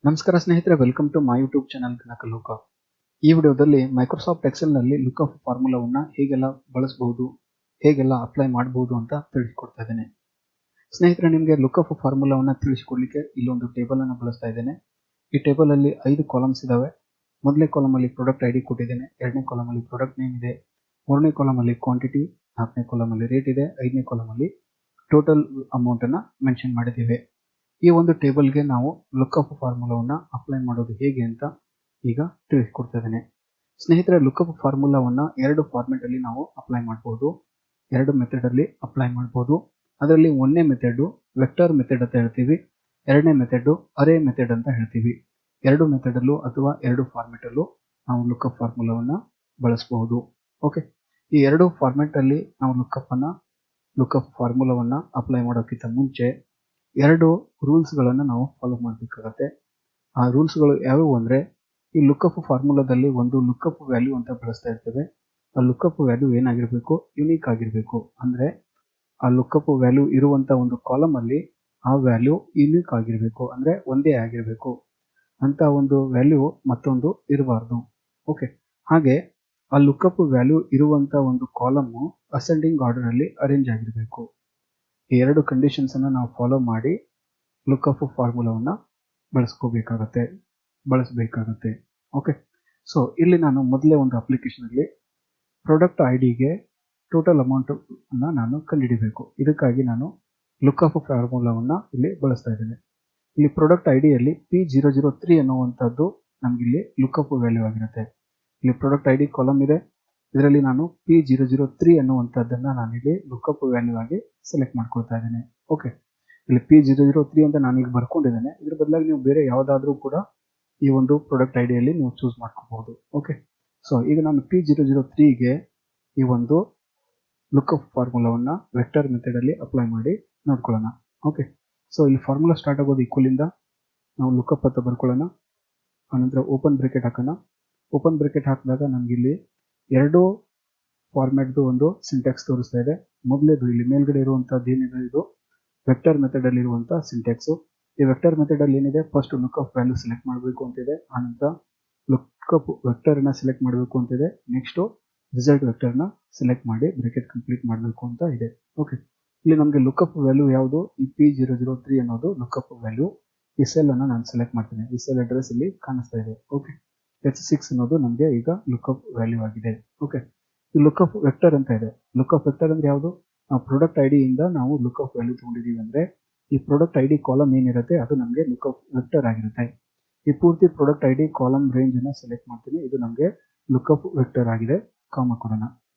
ನಮಸ್ಕಾರ ಸ್ನೇಹಿತರೆ, welcome to my YouTube channel Kanaka Loka. ಈ ವಿಡಿಯೋದಲ್ಲಿ ಮೈಕ್ರೋಸಾಫ್ಟ್ ಎಕ್ಸೆಲ್ ನಲ್ಲಿ ಲುಕ್ ಅಪ್ ಫಾರ್ಮುಲಾವನ್ನ ಹೇಗೆಲ್ಲ ಬಳಸಬಹುದು, ಹೇಗೆಲ್ಲ ಅಪ್ಲೈ ಮಾಡಬಹುದು ಅಂತ ತಿಳಿಸಿಕೊಡ್ತಾ ಇದ್ದೇನೆ. ಸ್ನೇಹಿತರೆ, ನಿಮಗೆ ಲುಕ್ ಅಪ್ ಫಾರ್ಮುಲಾವನ್ನ ತಿಳಿಸಿಕೊಡ್ಲಿಕ್ಕೆ ಇಲ್ಲೊಂದು ಟೇಬಲ್ ಅನ್ನು ಬಳಸ್ತಾ ಇದ್ದೇನೆ. ಈ ಟೇಬಲ್ ಅಲ್ಲಿ 5 ಕಾಲಮ್ಸ್ ಇದಾವೆ. ಮೊದಲನೇ ಕಾಲಮ್ ಅಲ್ಲಿ ಪ್ರಾಡಕ್ಟ್ ಐಡಿ ಕೊಟ್ಟಿದ್ದೇನೆ, ಎರಡನೇ ಕಾಲಮ್ ಅಲ್ಲಿ ಪ್ರಾಡಕ್ಟ್ ನೇಮ್ ಇದೆ, ಮೂರನೇ ಕಾಲಮ್ ಅಲ್ಲಿ ಕ್ವಾಂಟಿಟಿ, ನಾಲ್ಕನೇ ಕಾಲಮ್ ಅಲ್ಲಿ ರೇಟ್ ಇದೆ, ಐದನೇ ಕಾಲಮ್ ಅಲ್ಲಿ ಟೋಟಲ್ ಅಮೌಂಟ್ ಅನ್ನ ಮೆನ್ಷನ್ ಮಾಡಿದ್ದೇವೆ. ಈ ಒಂದು ಟೇಬಲ್ಗೆ ನಾವು ಲುಕ್ ಅಪ್ ಫಾರ್ಮುಲಾವನ್ನ ಅಪ್ಲೈ ಮಾಡೋದು ಹೇಗೆ ಅಂತ ಈಗ ತಿಳಿಸ್ಕೊಡ್ತಾ ಇದ್ದೇನೆ. ಸ್ನೇಹಿತರೆ, ಲುಕ್ ಅಪ್ ಫಾರ್ಮುಲಾವನ್ನ ಎರಡು ಫಾರ್ಮೆಟ್ ಅಲ್ಲಿ ನಾವು ಅಪ್ಲೈ ಮಾಡಬಹುದು, ಎರಡು ಮೆಥಡ್ ಅಲ್ಲಿ ಅಪ್ಲೈ ಮಾಡಬಹುದು. ಅದರಲ್ಲಿ ಒಂದನೇ ಮೆಥಡ್ ವೆಕ್ಟರ್ ಮೆಥಡ್ ಅಂತ ಹೇಳ್ತೀವಿ, ಎರಡನೇ ಮೆಥಡ್ ಅರೇ ಮೆಥಡ್ ಅಂತ ಹೇಳ್ತೀವಿ. ಎರಡು ಮೆಥಡ್ ಅಲ್ಲೂ ಅಥವಾ ಎರಡು ಫಾರ್ಮೆಟ್ ಅಲ್ಲೂ ನಾವು ಲುಕ್ ಅಪ್ ಫಾರ್ಮುಲಾವನ್ನ ಬಳಸಬಹುದು. ಓಕೆ, ಈ ಎರಡು ಫಾರ್ಮೆಟ್ ಅಲ್ಲಿ ನಾವು ಲುಕ್ ಅಪ್ ಫಾರ್ಮುಲಾವನ್ನ ಅಪ್ಲೈ ಮಾಡೋಕ್ಕಿಂತ ಮುಂಚೆ ಎರಡು ರೂಲ್ಸ್ ಗಳನ್ನ ನಾವು ಫಾಲೋ ಮಾಡಬೇಕಾಗತ್ತೆ. ಆ ರೂಲ್ಸ್ ಗಳು ಯಾವುವು ಅಂದ್ರೆ, ಈ ಲುಕ್ ಅಪ್ ಫಾರ್ಮುಲಾದಲ್ಲಿ ಒಂದು ಲುಕ್ ಅಪ್ ವ್ಯಾಲ್ಯೂ ಅಂತ ಬಳಸ್ತಾ ಇರ್ತೇವೆ. ಆ ಲುಕ್ ಅಪ್ ವ್ಯಾಲ್ಯೂ ಏನಾಗಿರ್ಬೇಕು, ಯುನೀಕ್ ಆಗಿರ್ಬೇಕು. ಅಂದ್ರೆ ಆ ಲುಕ್ ಅಪ್ ವ್ಯಾಲ್ಯೂ ಇರುವಂತ ಒಂದು ಕಾಲಮ್ ಅಲ್ಲಿ ಆ ವ್ಯಾಲ್ಯೂ ಯುನೀಕ್ ಆಗಿರ್ಬೇಕು, ಅಂದ್ರೆ ಒಂದೇ ಆಗಿರ್ಬೇಕು ಅಂತ ಒಂದು ವ್ಯಾಲ್ಯೂ ಮತ್ತೊಂದು ಇರಬಾರ್ದು. ಓಕೆ, ಹಾಗೆ ಆ ಲುಕ್ ಅಪ್ ವ್ಯಾಲ್ಯೂ ಇರುವಂತ ಒಂದು ಕಾಲಮ್ ಅಸೆಂಡಿಂಗ್ ಆರ್ಡರ್ ಅಲ್ಲಿ ಅರೇಂಜ್ ಆಗಿರ್ಬೇಕು. ಈ ಎರಡು ಕಂಡೀಷನ್ಸ್ ಅನ್ನ ನಾವು ಫಾಲೋ ಮಾಡಿ ಲುಕ್ ಅಪ್ ಫಾರ್ಮುಲಾವನ್ನ ಬಳಸಬೇಕಾಗತ್ತೆ. ಓಕೆ, ಸೊ ಇಲ್ಲಿ ನಾನು ಮೊದಲೇ ಒಂದು ಅಪ್ಲಿಕೇಶನ್ ಅಲ್ಲಿ ಪ್ರಾಡಕ್ಟ್ ಐಡಿಗೆ ಟೋಟಲ್ ಅಮೌಂಟ್ ಅನ್ನ ನಾನು ಕಂಡುಹಿಡಿಬೇಕು. ಇದಕ್ಕಾಗಿ ನಾನು ಲುಕ್ ಅಪ್ ಫಾರ್ಮುಲಾವನ್ನ ಇಲ್ಲಿ ಬಳಸ್ತಾ ಇದ್ದೇನೆ. ಇಲ್ಲಿ ಪ್ರಾಡಕ್ಟ್ ಐಡಿಯಲ್ಲಿ P003 ಅನ್ನುವಂಥದ್ದು ನಮ್ಗೆ ಇಲ್ಲಿ ಲುಕ್ ಅಪ್ ವ್ಯಾಲ್ಯೂ ಆಗಿರುತ್ತೆ. ಇಲ್ಲಿ ಪ್ರಾಡಕ್ಟ್ ಐಡಿ ಕಾಲಮ್ ಇದೆ, ಇದರಲ್ಲಿ ನಾನು P003 ಅನ್ನುವಂಥದ್ದನ್ನ ನಾನಿಲ್ಲಿ ಲುಕ್ ಅಪ್ ವ್ಯಾಲ್ಯೂ ಆಗಿ ಸೆಲೆಕ್ಟ್ ಮಾಡ್ಕೊಳ್ತಾ ಇದ್ದೇನೆ. ಓಕೆ, ಇಲ್ಲಿ P003 ಅಂತ ನಾನೀಗ ಬರ್ಕೊಂಡಿದ್ದೇನೆ. ಇದ್ರ ಬದಲಾಗಿ ನೀವು ಬೇರೆ ಯಾವುದಾದ್ರೂ ಕೂಡ ಈ ಒಂದು ಪ್ರಾಡಕ್ಟ್ ಐಡಿಯಲ್ಲಿ ನೀವು ಚೂಸ್ ಮಾಡ್ಕೋಬಹುದು. ಓಕೆ, ಸೊ ಈಗ ನಾನು P003ಗೆ ಈ ಒಂದು ಲುಕ್ ಅಪ್ ಫಾರ್ಮುಲಾವನ್ನ ವೆಕ್ಟರ್ ಮೆಥಡ್ ಅಲ್ಲಿ ಅಪ್ಲೈ ಮಾಡಿ ನೋಡ್ಕೊಳ್ಳೋಣ. ಓಕೆ, ಸೊ ಇಲ್ಲಿ ಫಾರ್ಮುಲಾ ಸ್ಟಾರ್ಟ್ ಆಗೋದು ಈಕ್ವಲ್ ಇಂದ ನಾವು ಲುಕ್ ಅಪ್ ಅಂತ ಬರ್ಕೊಳ್ಳೋಣ. ಆನಂತರ ಓಪನ್ ಬ್ರೇಕೆಟ್ ಹಾಕೋಣ. ಓಪನ್ ಬ್ರೇಕೆಟ್ ಹಾಕಿದಾಗ ನಮ್ಗೆ ಇಲ್ಲಿ ಎರಡು ಫಾರ್ಮ್ಯಾಟ್ದು ಒಂದು ಸಿಂಟ್ಯಾಕ್ಸ್ ತೋರಿಸ್ತಾ ಇದೆ. ಮೊದಲೇದು ಇಲ್ಲಿ ಮೇಲ್ಗಡೆ ಇರುವಂತದ್ದು ಏನಿದೆ, ಇದು ವೆಕ್ಟರ್ ಮೆಥಡ್ ಅಲ್ಲಿ ಇರುವಂತಹ ಸಿಂಟ್ಯಾಕ್ಸ್. ಈ ವೆಕ್ಟರ್ ಮೆಥಡ್ ಅಲ್ಲಿ ಏನಿದೆ, first look up value select ಮಾಡಬೇಕು ಅಂತಿದೆ, ಆನಂತರ ಲುಕ್ ಅಪ್ ವೆಕ್ಟರ್ ನ ಸೆಲೆಕ್ಟ್ ಮಾಡಬೇಕು ಅಂತಿದೆ, ನೆಕ್ಸ್ಟ್ ರಿಸಲ್ಟ್ ವೆಕ್ಟರ್ ನ ಸೆಲೆಕ್ಟ್ ಮಾಡಿ ಬ್ರೇಕೆಟ್ ಕಂಪ್ಲೀಟ್ ಮಾಡಬೇಕು ಅಂತ ಇದೆ. ಓಕೆ, ಇಲ್ಲಿ ನಮಗೆ ಲುಕ್ ಅಪ್ ವ್ಯಾಲ್ಯೂ ಯಾವುದು, ಈ P003 ಅನ್ನೋದು ಲುಕ್ ಅಪ್ ವ್ಯಾಲ್ಯೂ. ಈ ಸೆಲ್ ಅನ್ನ ನಾನು ಸೆಲೆಕ್ಟ್ ಮಾಡ್ತೀನಿ. ಈ ಸೆಲ್ ಅಡ್ರೆಸ್ ಇಲ್ಲಿ ಕಾಣಿಸ್ತಾ ಇದೆ. ಓಕೆ, H6 ಅನ್ನೋದು ನಮಗೆ ಈಗ ಲುಕ್ ಅಪ್ ವ್ಯಾಲ್ಯೂ ಆಗಿದೆ. ಓಕೆ, ಈ ಲುಕ್ ಅಪ್ ವೆಕ್ಟರ್ ಅಂತ ಇದೆ. ಲುಕ್ ಅಪ್ ವೆಕ್ಟರ್ ಅಂದ್ರೆ ಯಾವುದು, ಪ್ರಾಡಕ್ಟ್ ಐಡಿ ಇಂದ ನಾವು ಲುಕ್ ಅಪ್ ವ್ಯಾಲ್ಯೂ ತಗೊಂಡಿದೀವಿ ಅಂದ್ರೆ ಈ ಪ್ರಾಡಕ್ಟ್ ಐಡಿ ಕಾಲಮ್ ಏನಿರುತ್ತೆ ಅದು ನಮಗೆ ಲುಕ್ ಅಪ್ ವೆಕ್ಟರ್ ಆಗಿರುತ್ತೆ. ಈ ಪೂರ್ತಿ ಪ್ರಾಡಕ್ಟ್ ಐಡಿ ಕಾಲಮ್ ರೇಂಜ್ ಅನ್ನ ಸೆಲೆಕ್ಟ್ ಮಾಡ್ತೀನಿ. ಇದು ನಮಗೆ ಲುಕ್ ಅಪ್ ವೆಕ್ಟರ್ ಆಗಿದೆ. ಕಾಮ ಕೊಡೋಣ.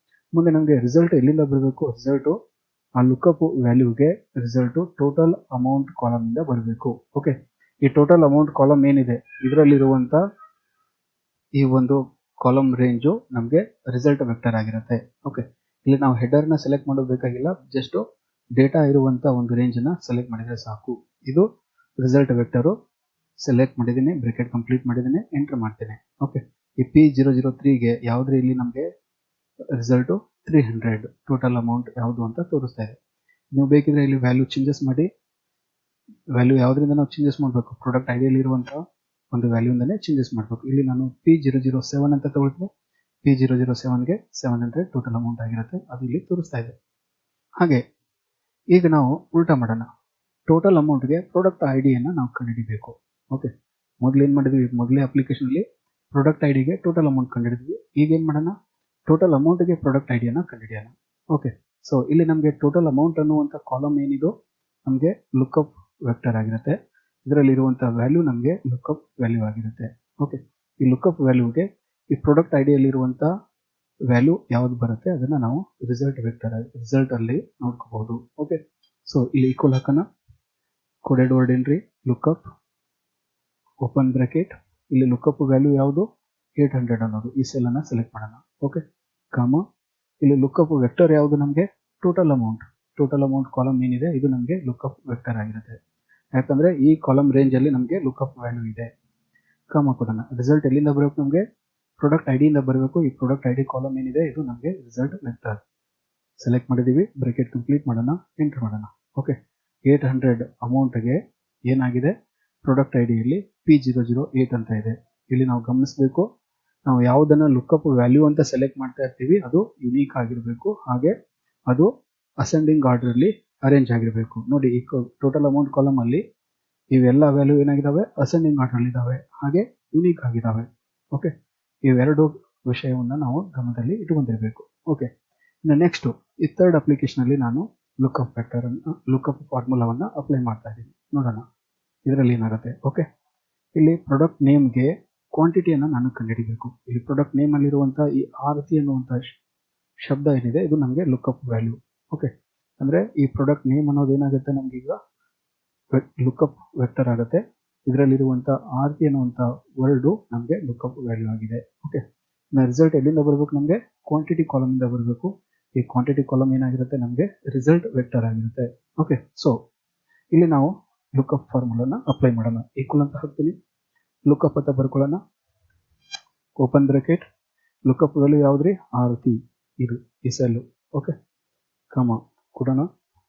ಮುಂದೆ ನಮಗೆ ರಿಸಲ್ಟ್ ಎಲ್ಲಿಂದ ಬರಬೇಕು, ರಿಸಲ್ಟ್ ಆ ಲುಕ್ ಅಪ್ ವ್ಯಾಲ್ಯೂಗೆ ರಿಸಲ್ಟ್ ಟೋಟಲ್ ಅಮೌಂಟ್ ಕಾಲಮ್ ಇಂದ ಬರಬೇಕು. ಓಕೆ, ಈ ಟೋಟಲ್ ಅಮೌಂಟ್ ಕಾಲಮ್ ಏನಿದೆ ಇದರಲ್ಲಿರುವಂತ ಈ ಒಂದು ಕಾಲಮ್ ರೇಂಜು ನಮಗೆ ರಿಸಲ್ಟ್ ವೆಕ್ಟರ್ ಆಗಿರುತ್ತೆ. ಓಕೆ, ಇಲ್ಲಿ ನಾವು ಹೆಡರ್ ನ ಸೆಲೆಕ್ಟ್ ಮಾಡೋದು ಬೇಕಾಗಿಲ್ಲ, ಜಸ್ಟ್ ಡೇಟಾ ಇರುವಂತ ಒಂದು ರೇಂಜ್ ನ ಸೆಲೆಕ್ಟ್ ಮಾಡಿದ್ರೆ ಸಾಕು. ಇದು ರಿಸಲ್ಟ್ ವೆಕ್ಟರ್ ಸೆಲೆಕ್ಟ್ ಮಾಡಿದ್ದೀನಿ, ಬ್ರೇಕೆಟ್ ಕಂಪ್ಲೀಟ್ ಮಾಡಿದ್ದೀನಿ, ಎಂಟರ್ ಮಾಡ್ತೇನೆ. ಓಕೆ, ಈ P003ಗೆ ಯಾವ್ದ್ರೆ ಇಲ್ಲಿ ನಮಗೆ ರಿಸಲ್ಟ್ 300 ಟೋಟಲ್ ಅಮೌಂಟ್ ಯಾವುದು ಅಂತ ತೋರಿಸ್ತಾ ಇದೆ. ನೀವು ಬೇಕಿದ್ರೆ ಇಲ್ಲಿ ವ್ಯಾಲ್ಯೂ ಚೇಂಜಸ್ ಮಾಡಿ, ವ್ಯಾಲ್ಯೂ ಯಾವ್ದ್ರಿಂದ ನಾವು ಚೇಂಜಸ್ ಮಾಡಬೇಕು, ಪ್ರಾಡಕ್ಟ್ ಐಡಿಯಲ್ಲಿ ಇರುವಂತಹ ಒಂದು ವ್ಯಾಲ್ಯೂಂದನೇ ಚೇಂಜಸ್ ಮಾಡಬೇಕು. ಇಲ್ಲಿ ನಾನು P007 ಅಂತ ತಗೊಳ್ತೀನಿ. P007ಗೆ 700 ಟೋಟಲ್ ಅಮೌಂಟ್ ಆಗಿರುತ್ತೆ, ಅದು ಇಲ್ಲಿ ತೋರಿಸ್ತಾ ಇದೆ. ಹಾಗೆ ಈಗ ನಾವು ಉಲ್ಟಾ ಮಾಡೋಣ. ಟೋಟಲ್ ಅಮೌಂಟ್ಗೆ ಪ್ರಾಡಕ್ಟ್ ಐಡಿಯನ್ನ ನಾವು ಕಂಡುಹಿಡಿಬೇಕು. ಓಕೆ, ಮೊದಲು ಏನ್ ಮಾಡಿದ್ವಿ, ಮೊದಲೇ ಅಪ್ಲಿಕೇಶನ್ ಅಲ್ಲಿ ಪ್ರಾಡಕ್ಟ್ ಐಡಿಗೆ ಟೋಟಲ್ ಅಮೌಂಟ್ ಕಂಡುಹಿಡಿದ್ವಿ. ಈಗ ಏನ್ ಮಾಡೋಣ, ಟೋಟಲ್ ಅಮೌಂಟ್ಗೆ ಪ್ರಾಡಕ್ಟ್ ಐಡಿಯನ್ನ ಕಂಡುಹಿಡಿಯೋಣ. ಓಕೆ, ಸೊ ಇಲ್ಲಿ ನಮಗೆ ಟೋಟಲ್ ಅಮೌಂಟ್ ಅನ್ನುವಂಥ ಕಾಲಮ್ ಏನಿದು ನಮಗೆ ಲುಕ್ ಅಪ್ ವೆಕ್ಟರ್ ಆಗಿರುತ್ತೆ. ಇದರಲ್ಲಿ ಇರುವಂತಹ ವ್ಯಾಲ್ಯೂ ನಮಗೆ ಲುಕ್ ಅಪ್ ವ್ಯಾಲ್ಯೂ ಆಗಿರುತ್ತೆ. ಓಕೆ, ಈ ಲುಕ್ ಅಪ್ ವ್ಯಾಲ್ಯೂಗೆ ಈ ಪ್ರಾಡಕ್ಟ್ ಐಡಿಯಲ್ಲಿ ಇರುವಂತಹ ವ್ಯಾಲ್ಯೂ ಯಾವ್ದು ಬರುತ್ತೆ ಅದನ್ನ ನಾವು ರಿಸಲ್ಟ್ ಅಲ್ಲಿ ನೋಡ್ಕೋಬಹುದು. ಓಕೆ, ಸೊ ಇಲ್ಲಿ ಈಕ್ವಲ್ ಹಾಕೋಣ. Coded word entry look up open bracket, ಇಲ್ಲಿ ಲುಕ್ ಅಪ್ ವ್ಯಾಲ್ಯೂ ಯಾವುದು 800 ಅನ್ನೋದು, ಈ ಸೆಲ್ ಅನ್ನ ಸೆಲೆಕ್ಟ್ ಮಾಡೋಣ. ಓಕೆ, ಕಾಮ, ಇಲ್ಲಿ ಲುಕ್ ಅಪ್ ವೆಕ್ಟರ್ ಯಾವುದು ನಮಗೆ ಟೋಟಲ್ ಅಮೌಂಟ್ ಕಾಲಮ್ ಏನಿದೆ ಇದು ನಮಗೆ ಲುಕ್ ಅಪ್ ವೆಕ್ಟರ್ ಆಗಿರುತ್ತೆ. ಯಾಕಂದ್ರೆ ಈ ಕಾಲಮ್ ರೇಂಜ್ ಅಲ್ಲಿ ನಮಗೆ ಲುಕ್ ಅಪ್ ವ್ಯಾಲ್ಯೂ ಇದೆ. ಕಾಮ ಕೊಡೋಣ. ರಿಸಲ್ಟ್ ಎಲ್ಲಿಂದ ಬರಬೇಕು, ನಮಗೆ ಪ್ರಾಡಕ್ಟ್ ಐಡಿಯಿಂದ ಬರಬೇಕು. ಈ ಪ್ರಾಡಕ್ಟ್ ಐಡಿ ಕಾಲಮ್ ಏನಿದೆ ಇದು ನಮಗೆ ರಿಸಲ್ಟ್ ವೆಕ್ಟರ್. ಸೆಲೆಕ್ಟ್ ಮಾಡಿದೀವಿ, ಬ್ರೇಕೆಟ್ ಕಂಪ್ಲೀಟ್ ಮಾಡೋಣ, ಎಂಟರ್ ಮಾಡೋಣ. ಓಕೆ, 800 ಅಮೌಂಟ್ಗೆ ಏನಾಗಿದೆ ಪ್ರಾಡಕ್ಟ್ ಐಡಿಯಲ್ಲಿ P008 ಅಂತ ಇದೆ. ಇಲ್ಲಿ ನಾವು ಗಮನಿಸಬೇಕು, ನಾವು ಯಾವುದನ್ನ ಲುಕ್ಅಪ್ ವ್ಯಾಲ್ಯೂ ಅಂತ ಸೆಲೆಕ್ಟ್ ಮಾಡ್ತಾ ಇರ್ತೀವಿ ಅದು ಯುನೀಕ್ ಆಗಿರಬೇಕು, ಹಾಗೆ ಅದು ಅಸೆಂಡಿಂಗ್ ಆರ್ಡರ್ ಅಲ್ಲಿ ಅರೇಂಜ್ ಆಗಿರಬೇಕು. ನೋಡಿ, ಈ ಟೋಟಲ್ ಅಮೌಂಟ್ ಕಾಲಮ್ ಅಲ್ಲಿ ಇವೆಲ್ಲ ವ್ಯಾಲ್ಯೂ ಏನಾಗಿದ್ದಾವೆ, ಅಸೆಂಡಿಂಗ್ ಆರ್ಡರ್ ಅಲ್ಲಿ ಇದಾವೆ, ಹಾಗೆ ಯುನೀಕ್ ಆಗಿದ್ದಾವೆ. ಓಕೆ, ಇವೆರಡು ವಿಷಯವನ್ನ ನಾವು ಗಮನದಲ್ಲಿ ಇಟ್ಟುಕೊಂಡಿರಬೇಕು. ಓಕೆ, ಇನ್ನು ನೆಕ್ಸ್ಟ್ ಈ ಥರ್ಡ್ ಅಪ್ಲಿಕೇಶನ್ ಅಲ್ಲಿ ನಾನು ಲುಕ್ಅಪ್ ಫ್ಯಾಕ್ಟರ್ ಲುಕ್ಅಪ್ ಫಾರ್ಮುಲಾವನ್ನ ಅಪ್ಲೈ ಮಾಡ್ತಾ ಇದ್ದೀನಿ. ನೋಡೋಣ ಇದರಲ್ಲಿ ಏನಾಗುತ್ತೆ. ಓಕೆ, ಇಲ್ಲಿ ಪ್ರಾಡಕ್ಟ್ ನೇಮ್ಗೆ ಕ್ವಾಂಟಿಟಿಯನ್ನು ನಾನು ಕಂಡುಹಿಡಿಬೇಕು. ಇಲ್ಲಿ ಪ್ರಾಡಕ್ಟ್ ನೇಮ್ ಅಲ್ಲಿರುವಂತಹ ಈ ಆರತಿ ಅನ್ನುವಂತಹ ಶಬ್ದ ಏನಿದೆ ಇದು ನಮಗೆ ಲುಕ್ಅಪ್ ವ್ಯಾಲ್ಯೂ. ಓಕೆ, ಅಂದ್ರೆ ಈ ಪ್ರಾಡಕ್ಟ್ ನೇಮ್ ಅನ್ನೋದು ಏನಾಗುತ್ತೆ, ನಮ್ಗೆ ಈಗ ಲುಕ್ಅಪ್ ವೆಕ್ಟರ್ ಆಗುತ್ತೆ. ಇದರಲ್ಲಿರುವಂತಹ ಆರತಿ ಅನ್ನುವಂಥ ವರ್ಡ್ ನಮಗೆ ಲುಕ್ಅಪ್ ವ್ಯಾಲ್ಯೂ ಆಗಿದೆ. ಓಕೆ, ರಿಸಲ್ಟ್ ಎಲ್ಲಿಂದ ಬರಬೇಕು, ನಮಗೆ ಕ್ವಾಂಟಿಟಿ ಕಾಲಮ್ ಇಂದ ಬರಬೇಕು. ಈ ಕ್ವಾಂಟಿಟಿ ಕಾಲಮ್ ಏನಾಗಿರುತ್ತೆ, ನಮಗೆ ರಿಸಲ್ಟ್ ವೆಕ್ಟರ್ ಆಗಿರುತ್ತೆ. ಓಕೆ, ಸೊ ಇಲ್ಲಿ ನಾವು ಲುಕ್ಅಪ್ ಫಾರ್ಮುಲಾನ ಅಪ್ಲೈ ಮಾಡೋಣ. ಈಕ್ವಲ್ ಅಂತ ಹಾಕ್ತೀನಿ, ಲುಕ್ಅಪ್ ಅಂತ ಬರ್ಕೊಳ್ಳೋಣ, ಓಪನ್ ಬ್ರಾಕೆಟ್, ಲುಕ್ಅಪ್ ವ್ಯಾಲ್ಯೂ ಯಾವ್ದ್ರಿ, ಆರತಿ, ಇದು ಈ ಸೆಲ್. ಓಕೆ, ಕಮ ಕೊಡೋಣ.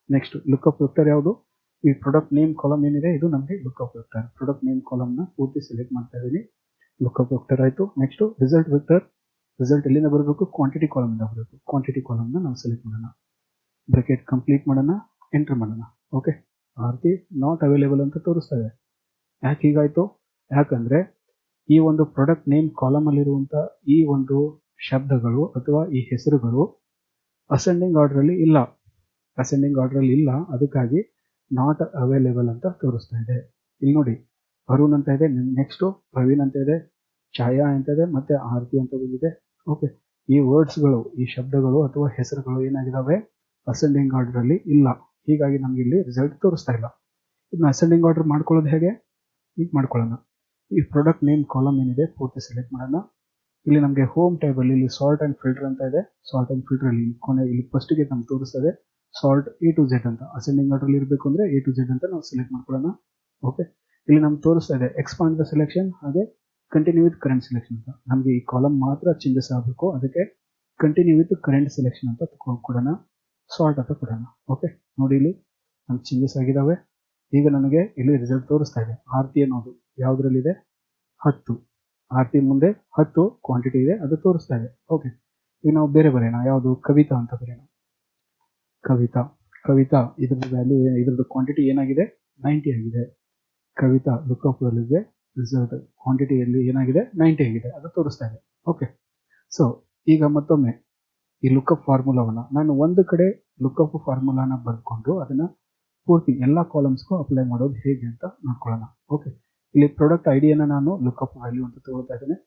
ನೆಕ್ಸ್ಟ್ ಲುಕ್ಅಪ್ ವೆಕ್ಟರ್ ಯಾವುದು, ಈ ಪ್ರಾಡಕ್ಟ್ ನೇಮ್ ಕಾಲಮ್ ಏನಿದೆ ಇದು ನಮಗೆ ಲುಕ್ಅಪ್ ವೆಕ್ಟರ್. ಪ್ರಾಡಕ್ಟ್ ನೇಮ್ ಕಾಲಮ್ನ ಪೂರ್ತಿ ಸೆಲೆಕ್ಟ್ ಮಾಡ್ತಾ ಇದ್ದೀನಿ. ಲುಕ್ಅಪ್ ವೆಕ್ಟರ್ ಆಯಿತು. ನೆಕ್ಸ್ಟ್ ರಿಸಲ್ಟ್ ವೆಕ್ಟರ್, ರಿಸಲ್ಟ್ ಎಲ್ಲಿಂದ ಬರಬೇಕು, ಕ್ವಾಂಟಿಟಿ ಕಾಲಮ್ ಇಂದ ಬರಬೇಕು. ಕ್ವಾಂಟಿಟಿ ಕಾಲಮ್ನ ನಾವು ಸೆಲೆಕ್ಟ್ ಮಾಡೋಣ, ಬ್ರಾಕೆಟ್ ಕಂಪ್ಲೀಟ್ ಮಾಡೋಣ, ಎಂಟರ್ ಮಾಡೋಣ. ಓಕೆ, ಆರತಿ ನಾಟ್ ಅವೈಲೇಬಲ್ ಅಂತ ತೋರಿಸ್ತಾ ಇದೆ. ಯಾಕೆ ಹೀಗಾಯಿತು, ಯಾಕಂದ್ರೆ ಈ ಒಂದು ಪ್ರಾಡಕ್ಟ್ ನೇಮ್ ಕಾಲಮ್ ಅಲ್ಲಿರುವಂಥ ಈ ಒಂದು ಶಬ್ದಗಳು ಅಥವಾ ಈ ಹೆಸರುಗಳು ಅಸೆಂಡಿಂಗ್ ಆರ್ಡರ್ ಅಲ್ಲಿ ಇಲ್ಲ, ಅಸೆಂಡಿಂಗ್ ಆರ್ಡರ್ ಅಲ್ಲಿ ಇಲ್ಲ, ಅದಕ್ಕಾಗಿ ನಾಟ್ ಅವೈಲೇಬಲ್ ಅಂತ ತೋರಿಸ್ತಾ ಇದೆ. ಇಲ್ಲಿ ನೋಡಿ, ಅರುಣ್ ಅಂತ ಇದೆ, ನೆಕ್ಸ್ಟ್ ಪ್ರವೀಣ್ ಅಂತ ಇದೆ, ಛಾಯಾ ಅಂತ ಇದೆ, ಮತ್ತೆ ಆರತಿ ಅಂತ ಬಂದಿದೆ. ಓಕೆ, ಈ ವರ್ಡ್ಸ್ಗಳು, ಈ ಶಬ್ದಗಳು ಅಥವಾ ಹೆಸರುಗಳು ಏನಾಗಿದ್ದಾವೆ, ಅಸೆಂಡಿಂಗ್ ಆರ್ಡರ್ ಅಲ್ಲಿ ಇಲ್ಲ, ಹೀಗಾಗಿ ನಮ್ಗೆ ಇಲ್ಲಿ ರಿಸಲ್ಟ್ ತೋರಿಸ್ತಾ ಇಲ್ಲ. ಇದನ್ನ ಅಸೆಂಡಿಂಗ್ ಆರ್ಡರ್ ಮಾಡ್ಕೊಳ್ಳೋದು ಹೇಗೆ, ಈಗ ಮಾಡ್ಕೊಳ್ಳೋಣ. ಈ ಪ್ರಾಡಕ್ಟ್ ನೇಮ್ ಕಾಲಮ್ ಏನಿದೆ ಪೂರ್ತಿ ಸೆಲೆಕ್ಟ್ ಮಾಡೋಣ. ಇಲ್ಲಿ ನಮಗೆ ಹೋಮ್ ಟೇಬಲ್ ಇಲ್ಲಿ ಸಾರ್ಟ್ ಅಂಡ್ ಫಿಲ್ಟರ್ ಅಂತ ಇದೆ. ಸಾರ್ಟ್ ಅಂಡ್ ಫಿಲ್ಟರ್ ಅಲ್ಲಿ ಕೊನೆ ಇಲ್ಲಿ ಫಸ್ಟ್ಗೆ ನಮ್ಗೆ ತೋರಿಸ್ತದೆ ಸಾರ್ಟ್ A to Z ಅಂತ. ಅಸೆಂಡಿಂಗ್ ಆರ್ಡರ್ ಅಲ್ಲಿ ಇರಬೇಕು ಅಂದ್ರೆ A to Z ಅಂತ ನಾವು ಸೆಲೆಕ್ಟ್ ಮಾಡ್ಕೊಳ್ಳೋಣ. ಓಕೆ, ಇಲ್ಲಿ ನಮ್ಗೆ ತೋರಿಸ್ತಾ ಇದೆ ಎಕ್ಸ್ಪಾಂಡ್ ದ ಸೆಲೆಕ್ಷನ್, ಹಾಗೆ ಕಂಟಿನ್ಯೂ ವಿತ್ ಕರೆಂಟ್ ಸೆಲೆಕ್ಷನ್ ಅಂತ. ನಮಗೆ ಈ ಕಾಲಮ್ ಮಾತ್ರ ಚೇಂಜಸ್ ಆಗಬೇಕು, ಅದಕ್ಕೆ ಕಂಟಿನ್ಯೂ ವಿತ್ ಕರೆಂಟ್ ಸೆಲೆಕ್ಷನ್ ಅಂತ ಕೊಡೋಣ, ಸಾರ್ಟ್ ಅಂತ ಕೊಡೋಣ. ಓಕೆ, ನೋಡಿ ಇಲ್ಲಿ ನಮ್ಗೆ ಚೇಂಜಸ್ ಆಗಿದಾವೆ. ಈಗ ನನಗೆ ಇಲ್ಲಿ ರಿಸಲ್ಟ್ ತೋರಿಸ್ತಾ ಇದೆ. ಆರತಿ ಅನ್ನೋದು ಯಾವುದ್ರಲ್ಲಿದೆ, 10. ಆರತಿ ಮುಂದೆ 10 ಕ್ವಾಂಟಿಟಿ ಇದೆ, ಅದು ತೋರಿಸ್ತಾ ಇದೆ. ಓಕೆ, ಈಗ ನಾವು ಬೇರೆ ಬರೆಯೋಣ, ಯಾವುದು, ಕವಿತಾ ಅಂತ ಬರೆಯೋಣ. ಕವಿತಾ ಇದ್ರದ್ದು ವ್ಯಾಲ್ಯೂ, ಇದ್ರದ್ದು ಕ್ವಾಂಟಿಟಿ ಏನಾಗಿದೆ, 90 ಆಗಿದೆ. ಕವಿತಾ ಲುಕ್ಅಪ್ ವ್ಯಾಲ್ಯೂಗೆ ರಿಸಲ್ಟ್ ಕ್ವಾಂಟಿಟಿಯಲ್ಲಿ ಏನಾಗಿದೆ, 90 ಆಗಿದೆ, ಅದು ತೋರಿಸ್ತಾ ಇದೆ. ಓಕೆ, ಸೊ ಈಗ ಮತ್ತೊಮ್ಮೆ ಈ ಲುಕ್ಅಪ್ ಫಾರ್ಮುಲಾವನ್ನ ನಾನು ಒಂದು ಕಡೆ ಲುಕ್ಅಪ್ ಫಾರ್ಮುಲಾನ ಬರ್ಕೊಂಡು ಅದನ್ನ ಪೂರ್ತಿ ಎಲ್ಲ ಕಾಲಮ್ಸ್ಗೂ ಅಪ್ಲೈ ಮಾಡೋದು ಹೇಗೆ ಅಂತ ನೋಡ್ಕೊಳ್ಳೋಣ. ಓಕೆ, ಇಲ್ಲಿ ಪ್ರಾಡಕ್ಟ್ ಐಡಿಯನ್ನು ನಾನು ಲುಕ್ಅಪ್ ವ್ಯಾಲ್ಯೂ ಅಂತ ತಗೊಳ್ತಾ ಇದ್ದೇನೆ.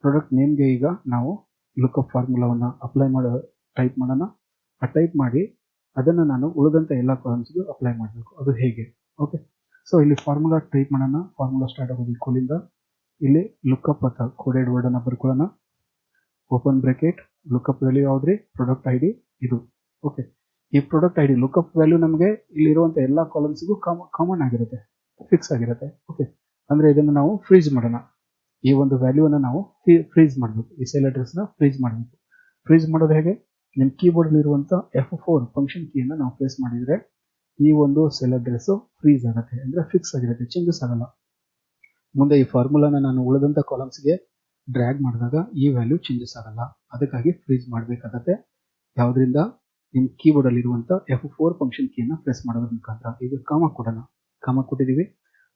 ಪ್ರಾಡಕ್ಟ್ ನೇಮ್ಗೆ ಈಗ ನಾವು ಲುಕ್ಅಪ್ ಫಾರ್ಮುಲಾವನ್ನು ಅಪ್ಲೈ ಮಾಡೋ ಟೈಪ್ ಮಾಡೋಣ. ಆ ಟೈಪ್ ಮಾಡಿ ಅದನ್ನು ನಾನು ಉಳಿದಂಥ ಎಲ್ಲ ಕಾಲಮ್ಸ್ಗೂ ಅಪ್ಲೈ ಮಾಡಬೇಕು. ಅದು ಹೇಗೆ, ಓಕೆ, ಸೊ ಇಲ್ಲಿ ಫಾರ್ಮುಲಾ ಟೈಪ್ ಮಾಡೋಣ. ಫಾರ್ಮುಲಾ ಸ್ಟಾರ್ಟ್ ಆಗೋದು ಈಕ್ವಲಿಂದ, ಇಲ್ಲಿ ಲುಕ್ಅಪ್ ಅಂತ ಕೋಡೆಡ್ ವರ್ಡ್ ಅನ್ನು ಬರ್ಕೊಳ್ಳೋಣ. ಓಪನ್ ಬ್ರಾಕೆಟ್, ಲುಕ್ಅಪ್ ವ್ಯಾಲ್ಯೂ ಯಾವ್ದ್ರಿ, ಪ್ರಾಡಕ್ಟ್ ಐಡಿ ಇದು. ಓಕೆ, ಈ ಪ್ರಾಡಕ್ಟ್ ಐಡಿ ಲುಕ್ಅಪ್ ವ್ಯಾಲ್ಯೂ ನಮಗೆ ಇಲ್ಲಿರುವಂಥ ಎಲ್ಲ ಕಾಲಮ್ಸ್ಗೂ ಕಾಮನ್ ಆಗಿರುತ್ತೆ, ಫಿಕ್ಸ್ ಆಗಿರುತ್ತೆ. ಓಕೆ, ಅಂದ್ರೆ ಇದನ್ನು ನಾವು ಫ್ರೀಜ್ ಮಾಡೋಣ. ಈ ಒಂದು ವ್ಯಾಲ್ಯೂನ ನಾವು ಫ್ರೀಜ್ ಮಾಡಬೇಕು, ಈ ಸೆಲ್ ಅಡ್ರೆಸ್ನ ಫ್ರೀಜ್ ಮಾಡಬೇಕು. ಫ್ರೀಜ್ ಮಾಡೋದು ಹೇಗೆ, ನಿಮ್ಮ ಕೀಬೋರ್ಡ್ ಇರುವಂಥ F4 ಫಂಕ್ಷನ್ ಕೀಯನ್ನು ನಾವು ಪ್ರೆಸ್ ಮಾಡಿದರೆ ಈ ಒಂದು ಸೆಲ್ ಅಡ್ರೆಸ್ ಫ್ರೀಜ್ ಆಗುತ್ತೆ, ಅಂದ್ರೆ ಫಿಕ್ಸ್ ಆಗಿರುತ್ತೆ, ಚೇಂಜಸ್ ಆಗಲ್ಲ. ಮುಂದೆ ಈ ಫಾರ್ಮುಲಾನ ನಾನು ಉಳಿದಂಥ ಕಾಲಮ್ಸ್ಗೆ ಡ್ರ್ಯಾಗ್ ಮಾಡಿದಾಗ ಈ ವ್ಯಾಲ್ಯೂ ಚೇಂಜಸ್ ಆಗಲ್ಲ, ಅದಕ್ಕಾಗಿ ಫ್ರೀಜ್ ಮಾಡಬೇಕಾಗತ್ತೆ. ಯಾವುದರಿಂದ, ನಿಮ್ಮ ಕೀಬೋರ್ಡ್ ಅಲ್ಲಿರುವಂಥ F4 ಫಂಕ್ಷನ್ ಕೀಯನ್ನು ಪ್ರೆಸ್ ಮಾಡೋದ್ರ ಮುಖಾಂತರ. ಈಗ ಕಾಮ ಕೊಡೋಣ, ಕಾಮ ಕೊಟ್ಟಿದ್ದೀವಿ.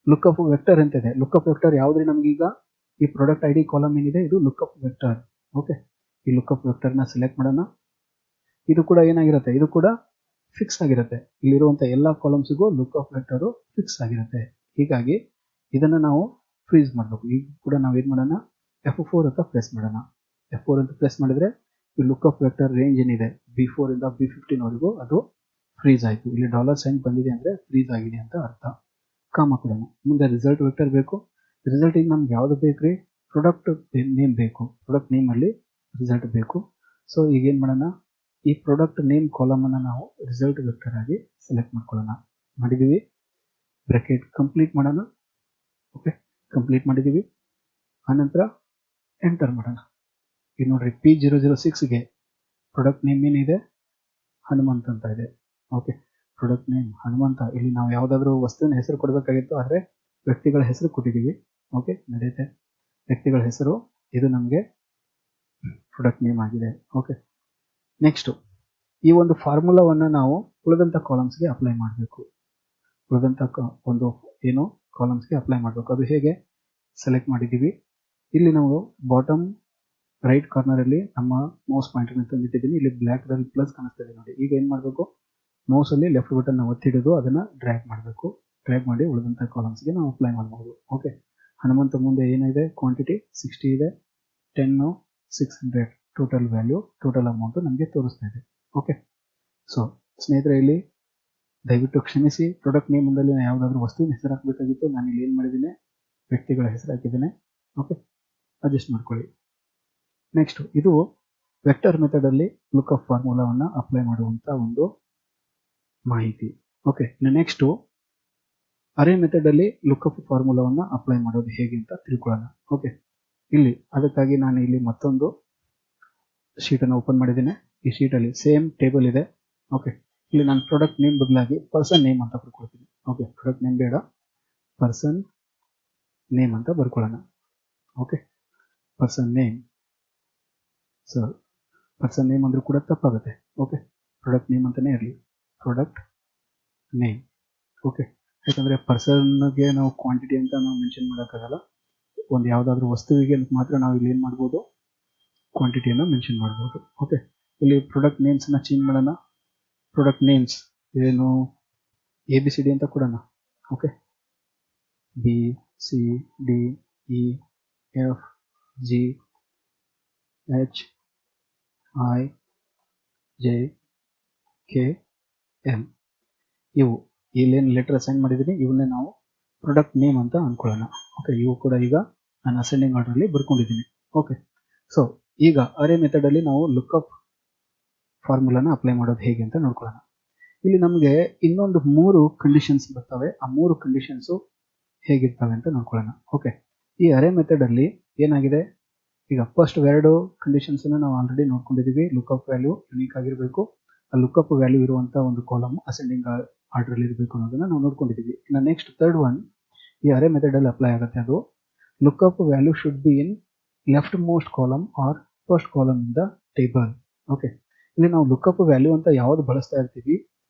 ಲುಕ್ಅಪ್ ವೆಕ್ಟರ್ ಅಂತ ಇದೆ. ಲುಕ್ಅಪ್ ವೆಕ್ಟರ್ ಯಾವುದ್ರಿ, ನಮಗೀಗ ಈ ಪ್ರಾಡಕ್ಟ್ ಐಡಿ ಕಾಲಮ್ ಏನಿದೆ ಇದು ಲುಕ್ಅಪ್ ವೆಕ್ಟರ್. ಓಕೆ, ಈ ಲುಕ್ಅಪ್ ವೆಕ್ಟರ್ನ ಸೆಲೆಕ್ಟ್ ಮಾಡೋಣ. ಇದು ಕೂಡ ಏನಾಗಿರುತ್ತೆ, ಇದು ಕೂಡ ಫಿಕ್ಸ್ ಆಗಿರುತ್ತೆ. ಇಲ್ಲಿರುವಂಥ ಎಲ್ಲ ಕಾಲಮ್ಸ್ಗೂ ಲುಕ್ಅಪ್ ವೆಕ್ಟರು ಫಿಕ್ಸ್ ಆಗಿರುತ್ತೆ, ಹೀಗಾಗಿ ಇದನ್ನು ನಾವು ಫ್ರೀಸ್ ಮಾಡಬೇಕು. ಈಗ ಕೂಡ ನಾವು ಏನು ಮಾಡೋಣ, F4 ಅಂತ ಪ್ರೆಸ್ ಮಾಡೋಣ. F4 ಅಂತ ಪ್ರೆಸ್ ಮಾಡಿದರೆ ಈ ಲುಕ್ಅಪ್ ವೆಕ್ಟರ್ ರೇಂಜ್ ಏನಿದೆ B4 ಇಂದ B15 ವರೆಗೂ ಅದು ಫ್ರೀಸ್ ಆಯಿತು. ಇಲ್ಲಿ $ಸೈನ್ ಬಂದಿದೆ ಅಂದರೆ ಫ್ರೀಸ್ ಆಗಿದೆ ಅಂತ ಅರ್ಥ. ಕಾಮ ಕೊಡೋಣ. ಮುಂದೆ ರಿಸಲ್ಟ್ ವೆಕ್ಟರ್ ಬೇಕು. ರಿಸಲ್ಟ್ ಈಗ ನಮ್ಗೆ ಯಾವುದು ಬೇಕು ರೀ, ಪ್ರಾಡಕ್ಟ್ ನೇಮ್ ಬೇಕು. ಪ್ರಾಡಕ್ಟ್ ನೇಮಲ್ಲಿ ರಿಸಲ್ಟ್ ಬೇಕು. ಸೊ ಈಗ ಏನು ಮಾಡೋಣ, ಈ ಪ್ರಾಡಕ್ಟ್ ನೇಮ್ ಕಾಲಮನ್ನು ನಾವು ರಿಸಲ್ಟ್ ವೆಕ್ಟರ್ ಆಗಿ ಸೆಲೆಕ್ಟ್ ಮಾಡ್ಕೊಳ್ಳೋಣ. ಮಾಡಿದ್ದೀವಿ, ಬ್ರಾಕೆಟ್ ಕಂಪ್ಲೀಟ್ ಮಾಡೋಣ. ಓಕೆ, ಕಂಪ್ಲೀಟ್ ಮಾಡಿದ್ದೀವಿ. ಆನಂತರ ಎಂಟರ್ ಮಾಡೋಣ. ಈಗ ನೋಡ್ರಿ, P006ಗೆ ಪ್ರಾಡಕ್ಟ್ ನೇಮ್ ಏನಿದೆ, ಹನುಮಂತ್ ಅಂತ ಇದೆ. Okay, product name Hanumantha. ಇಲ್ಲಿ ನಾವು ಯಾವುದಾದ್ರೂ ವಸ್ತುವಿನ ಹೆಸರು ಕೊಡಬೇಕಾಗಿತ್ತು, ಆದರೆ ವ್ಯಕ್ತಿಗಳ ಹೆಸರು ಕೊಟ್ಟಿದ್ದೀವಿ. ಓಕೆ, ನಡೆಯುತ್ತೆ. ವ್ಯಕ್ತಿಗಳ ಹೆಸರು, ಇದು ನಮಗೆ ಪ್ರಾಡಕ್ಟ್ ನೇಮ್ ಆಗಿದೆ. ಓಕೆ, ನೆಕ್ಸ್ಟು ಈ ಒಂದು ಫಾರ್ಮುಲಾವನ್ನು ನಾವು ಉಳಿದಂಥ ಕಾಲಮ್ಸ್ಗೆ ಅಪ್ಲೈ ಮಾಡಬೇಕು. ಉಳಿದಂಥ ಒಂದು ಏನು ಕಾಲಮ್ಸ್ಗೆ ಅಪ್ಲೈ ಮಾಡಬೇಕು. ಅದು ಹೇಗೆ ಸೆಲೆಕ್ಟ್ ಮಾಡಿದ್ದೀವಿ. ಇಲ್ಲಿ ನಾವು ಬಾಟಮ್ ರೈಟ್ ಕಾರ್ನರಲ್ಲಿ ನಮ್ಮ ಮೌಸ್ ಪಾಯಿಂಟರ್ನ ತಂದಿಟ್ಟಿದ್ದೀನಿ. ಇಲ್ಲಿ ಬ್ಲ್ಯಾಕ್ದಲ್ಲಿ ಪ್ಲಸ್ ಕಾಣಿಸ್ತಾ ಇದೆ ನೋಡಿ. ಈಗ ಏನು ಮಾಡಬೇಕು, ಮೌಸಲ್ಲಿ ಲೆಫ್ಟ್ ಬಟನ್ನ ಒತ್ತಿಡೋದು, ಅದನ್ನು ಡ್ರ್ಯಾಗ್ ಮಾಡಬೇಕು. ಡ್ರ್ಯಾಗ್ ಮಾಡಿ ಉಳಿದಂಥ ಕಾಲಮ್ಸ್ಗೆ ನಾವು ಅಪ್ಲೈ ಮಾಡಬಹುದು. ಓಕೆ, ಹನುಮಂತ ಮುಂದೆ ಏನಿದೆ, ಕ್ವಾಂಟಿಟಿ 60 ಇದೆ, 10 600 ಟೋಟಲ್ ವ್ಯಾಲ್ಯೂ, ಟೋಟಲ್ ಅಮೌಂಟು ನಮಗೆ ತೋರಿಸ್ತಾ ಇದೆ. ಓಕೆ, ಸೊ ಸ್ನೇಹಿತರೆ, ಇಲ್ಲಿ ದಯವಿಟ್ಟು ಕ್ಷಮಿಸಿ, ಪ್ರಾಡಕ್ಟ್ ನೇಮ್ ಮುಂದಲ್ಲಿ ಯಾವುದಾದ್ರೂ ವಸ್ತುವಿನ ಹೆಸರು ಹಾಕಬೇಕಾಗಿತ್ತು. ನಾನು ಇಲ್ಲಿ ಏನು ಮಾಡಿದ್ದೀನಿ, ವ್ಯಕ್ತಿಗಳ ಹೆಸರು ಹಾಕಿದ್ದೇನೆ. ಓಕೆ, ಅಡ್ಜಸ್ಟ್ ಮಾಡ್ಕೊಳ್ಳಿ. ನೆಕ್ಸ್ಟು ಇದು ವೆಕ್ಟರ್ ಮೆಥಡಲ್ಲಿ ಲುಕ್ಅಪ್ ಫಾರ್ಮುಲಾವನ್ನು ಅಪ್ಲೈ ಮಾಡುವಂಥ ಒಂದು ಮಾಹಿತಿ. ಓಕೆ, ನೆಕ್ಸ್ಟು ಅರೇ ಮೆಥಡಲ್ಲಿ ಲುಕ್ಅಪ್ ಫಾರ್ಮುಲಾವನ್ನು ಅಪ್ಲೈ ಮಾಡೋದು ಹೇಗೆ ಅಂತ ತಿಳ್ಕೊಳ್ಳೋಣ. ಓಕೆ, ಇಲ್ಲಿ ಅದಕ್ಕಾಗಿ ನಾನು ಇಲ್ಲಿ ಮತ್ತೊಂದು ಶೀಟನ್ನು ಓಪನ್ ಮಾಡಿದ್ದೇನೆ. ಈ ಶೀಟಲ್ಲಿ ಸೇಮ್ ಟೇಬಲ್ ಇದೆ. ಓಕೆ, ಇಲ್ಲಿ ನಾನು ಪ್ರಾಡಕ್ಟ್ ನೇಮ್ ಬದಲಾಗಿ ಪರ್ಸನ್ ನೇಮ್ ಅಂತ ಬರ್ಕೊಳ್ತೀನಿ. ಓಕೆ, ಪ್ರಾಡಕ್ಟ್ ನೇಮ್ ಬೇಡ, ಪರ್ಸನ್ ನೇಮ್ ಅಂತ ಬರ್ಕೊಳ್ಳೋಣ. Okay, person name. So person name ಅಂದ್ರೂ ಕೂಡ ತಪ್ಪಾಗುತ್ತೆ. ಓಕೆ, ಪ್ರಾಡಕ್ಟ್ ನೇಮ್ ಅಂತಲೇ ಇರಲಿ, ಪ್ರಾಡಕ್ಟ್ ನೇಮ್. ಓಕೆ, ಯಾಕಂದರೆ ಪರ್ಸನ್ಗೆ ನಾವು ಕ್ವಾಂಟಿಟಿ ಅಂತ ನಾವು ಮೆನ್ಷನ್ ಮಾಡೋಕ್ಕಾಗಲ್ಲ. ಒಂದು ಯಾವುದಾದ್ರೂ ವಸ್ತುವಿಗೆ ಮಾತ್ರ ನಾವು ಇಲ್ಲಿ ಏನು ಮಾಡ್ಬೋದು, ಕ್ವಾಂಟಿಟಿಯನ್ನು ಮೆನ್ಷನ್ ಮಾಡ್ಬೋದು. ಓಕೆ, ಇಲ್ಲಿ ಪ್ರಾಡಕ್ಟ್ ನೇಮ್ಸನ್ನು ಚೇಂಜ್ ಮಾಡೋಣ. ಪ್ರಾಡಕ್ಟ್ ನೇಮ್ಸ್ ಏನು ABCD ಅಂತ ಕೊಡೋಣ. ಓಕೆ, BCDEFGHIJKL ಇವು ಇಲ್ಲೇನು ಲೆಟರ್ ಅಸೈನ್ ಮಾಡಿದ್ದೀನಿ, ಇವನ್ನೇ ನಾವು ಪ್ರಾಡಕ್ಟ್ ನೇಮ್ ಅಂತ ಅಂದ್ಕೊಳ್ಳೋಣ. ಓಕೆ, ಇವು ಕೂಡ ಈಗ ನಾನು ಅಸೆಂಡಿಂಗ್ ಆರ್ಡರಲ್ಲಿ ಬರ್ಕೊಂಡಿದ್ದೀನಿ. ಓಕೆ, ಸೊ ಈಗ ಅರೇ ಮೆಥಡಲ್ಲಿ ನಾವು ಲುಕ್ಅಪ್ ಫಾರ್ಮುಲಾನ ಅಪ್ಲೈ ಮಾಡೋದು ಹೇಗೆ ಅಂತ ನೋಡ್ಕೊಳ್ಳೋಣ. ಇಲ್ಲಿ ನಮಗೆ ಇನ್ನೊಂದು 3 ಕಂಡೀಷನ್ಸ್ ಬರ್ತವೆ. ಆ 3 ಕಂಡೀಷನ್ಸು ಹೇಗಿರ್ತವೆ ಅಂತ ನೋಡ್ಕೊಳ್ಳೋಣ. ಓಕೆ, ಈ ಅರೇ ಮೆಥಡಲ್ಲಿ ಏನಾಗಿದೆ, ಈಗ ಫಸ್ಟ್ 2 ಕಂಡೀಷನ್ಸನ್ನು ನಾವು ಆಲ್ರೆಡಿ ನೋಡ್ಕೊಂಡಿದ್ದೀವಿ. ಲುಕ್ಅಪ್ ವ್ಯಾಲ್ಯೂ ಯುನೀಕ್ ಆಗಿರಬೇಕು, ಆ ಲುಕ್ಅಪ್ ವ್ಯಾಲ್ಯೂ ಇರುವಂಥ ಒಂದು ಕಾಲಮ್ ಅಸೆಂಡಿಂಗ್ ಆರ್ಡ್ರಲ್ಲಿ ಇರಬೇಕು ಅನ್ನೋದನ್ನು ನಾವು ನೋಡ್ಕೊಂಡಿದ್ದೀವಿ. ಇನ್ನು ನೆಕ್ಸ್ಟ್ ಥರ್ಡ್ ಒನ್ ಈ ಅರೇ ಮೆಥಡಲ್ಲಿ ಅಪ್ಲೈ ಆಗುತ್ತೆ. ಅದು lookup value should be in leftmost column or first column in the table. Okay, ಇಲ್ಲಿ ನಾವು ಲುಕ್ಅಪ್ ವ್ಯಾಲ್ಯೂ ಅಂತ ಯಾವುದು ಬಳಸ್ತಾ ಇರ್ತೀವಿ,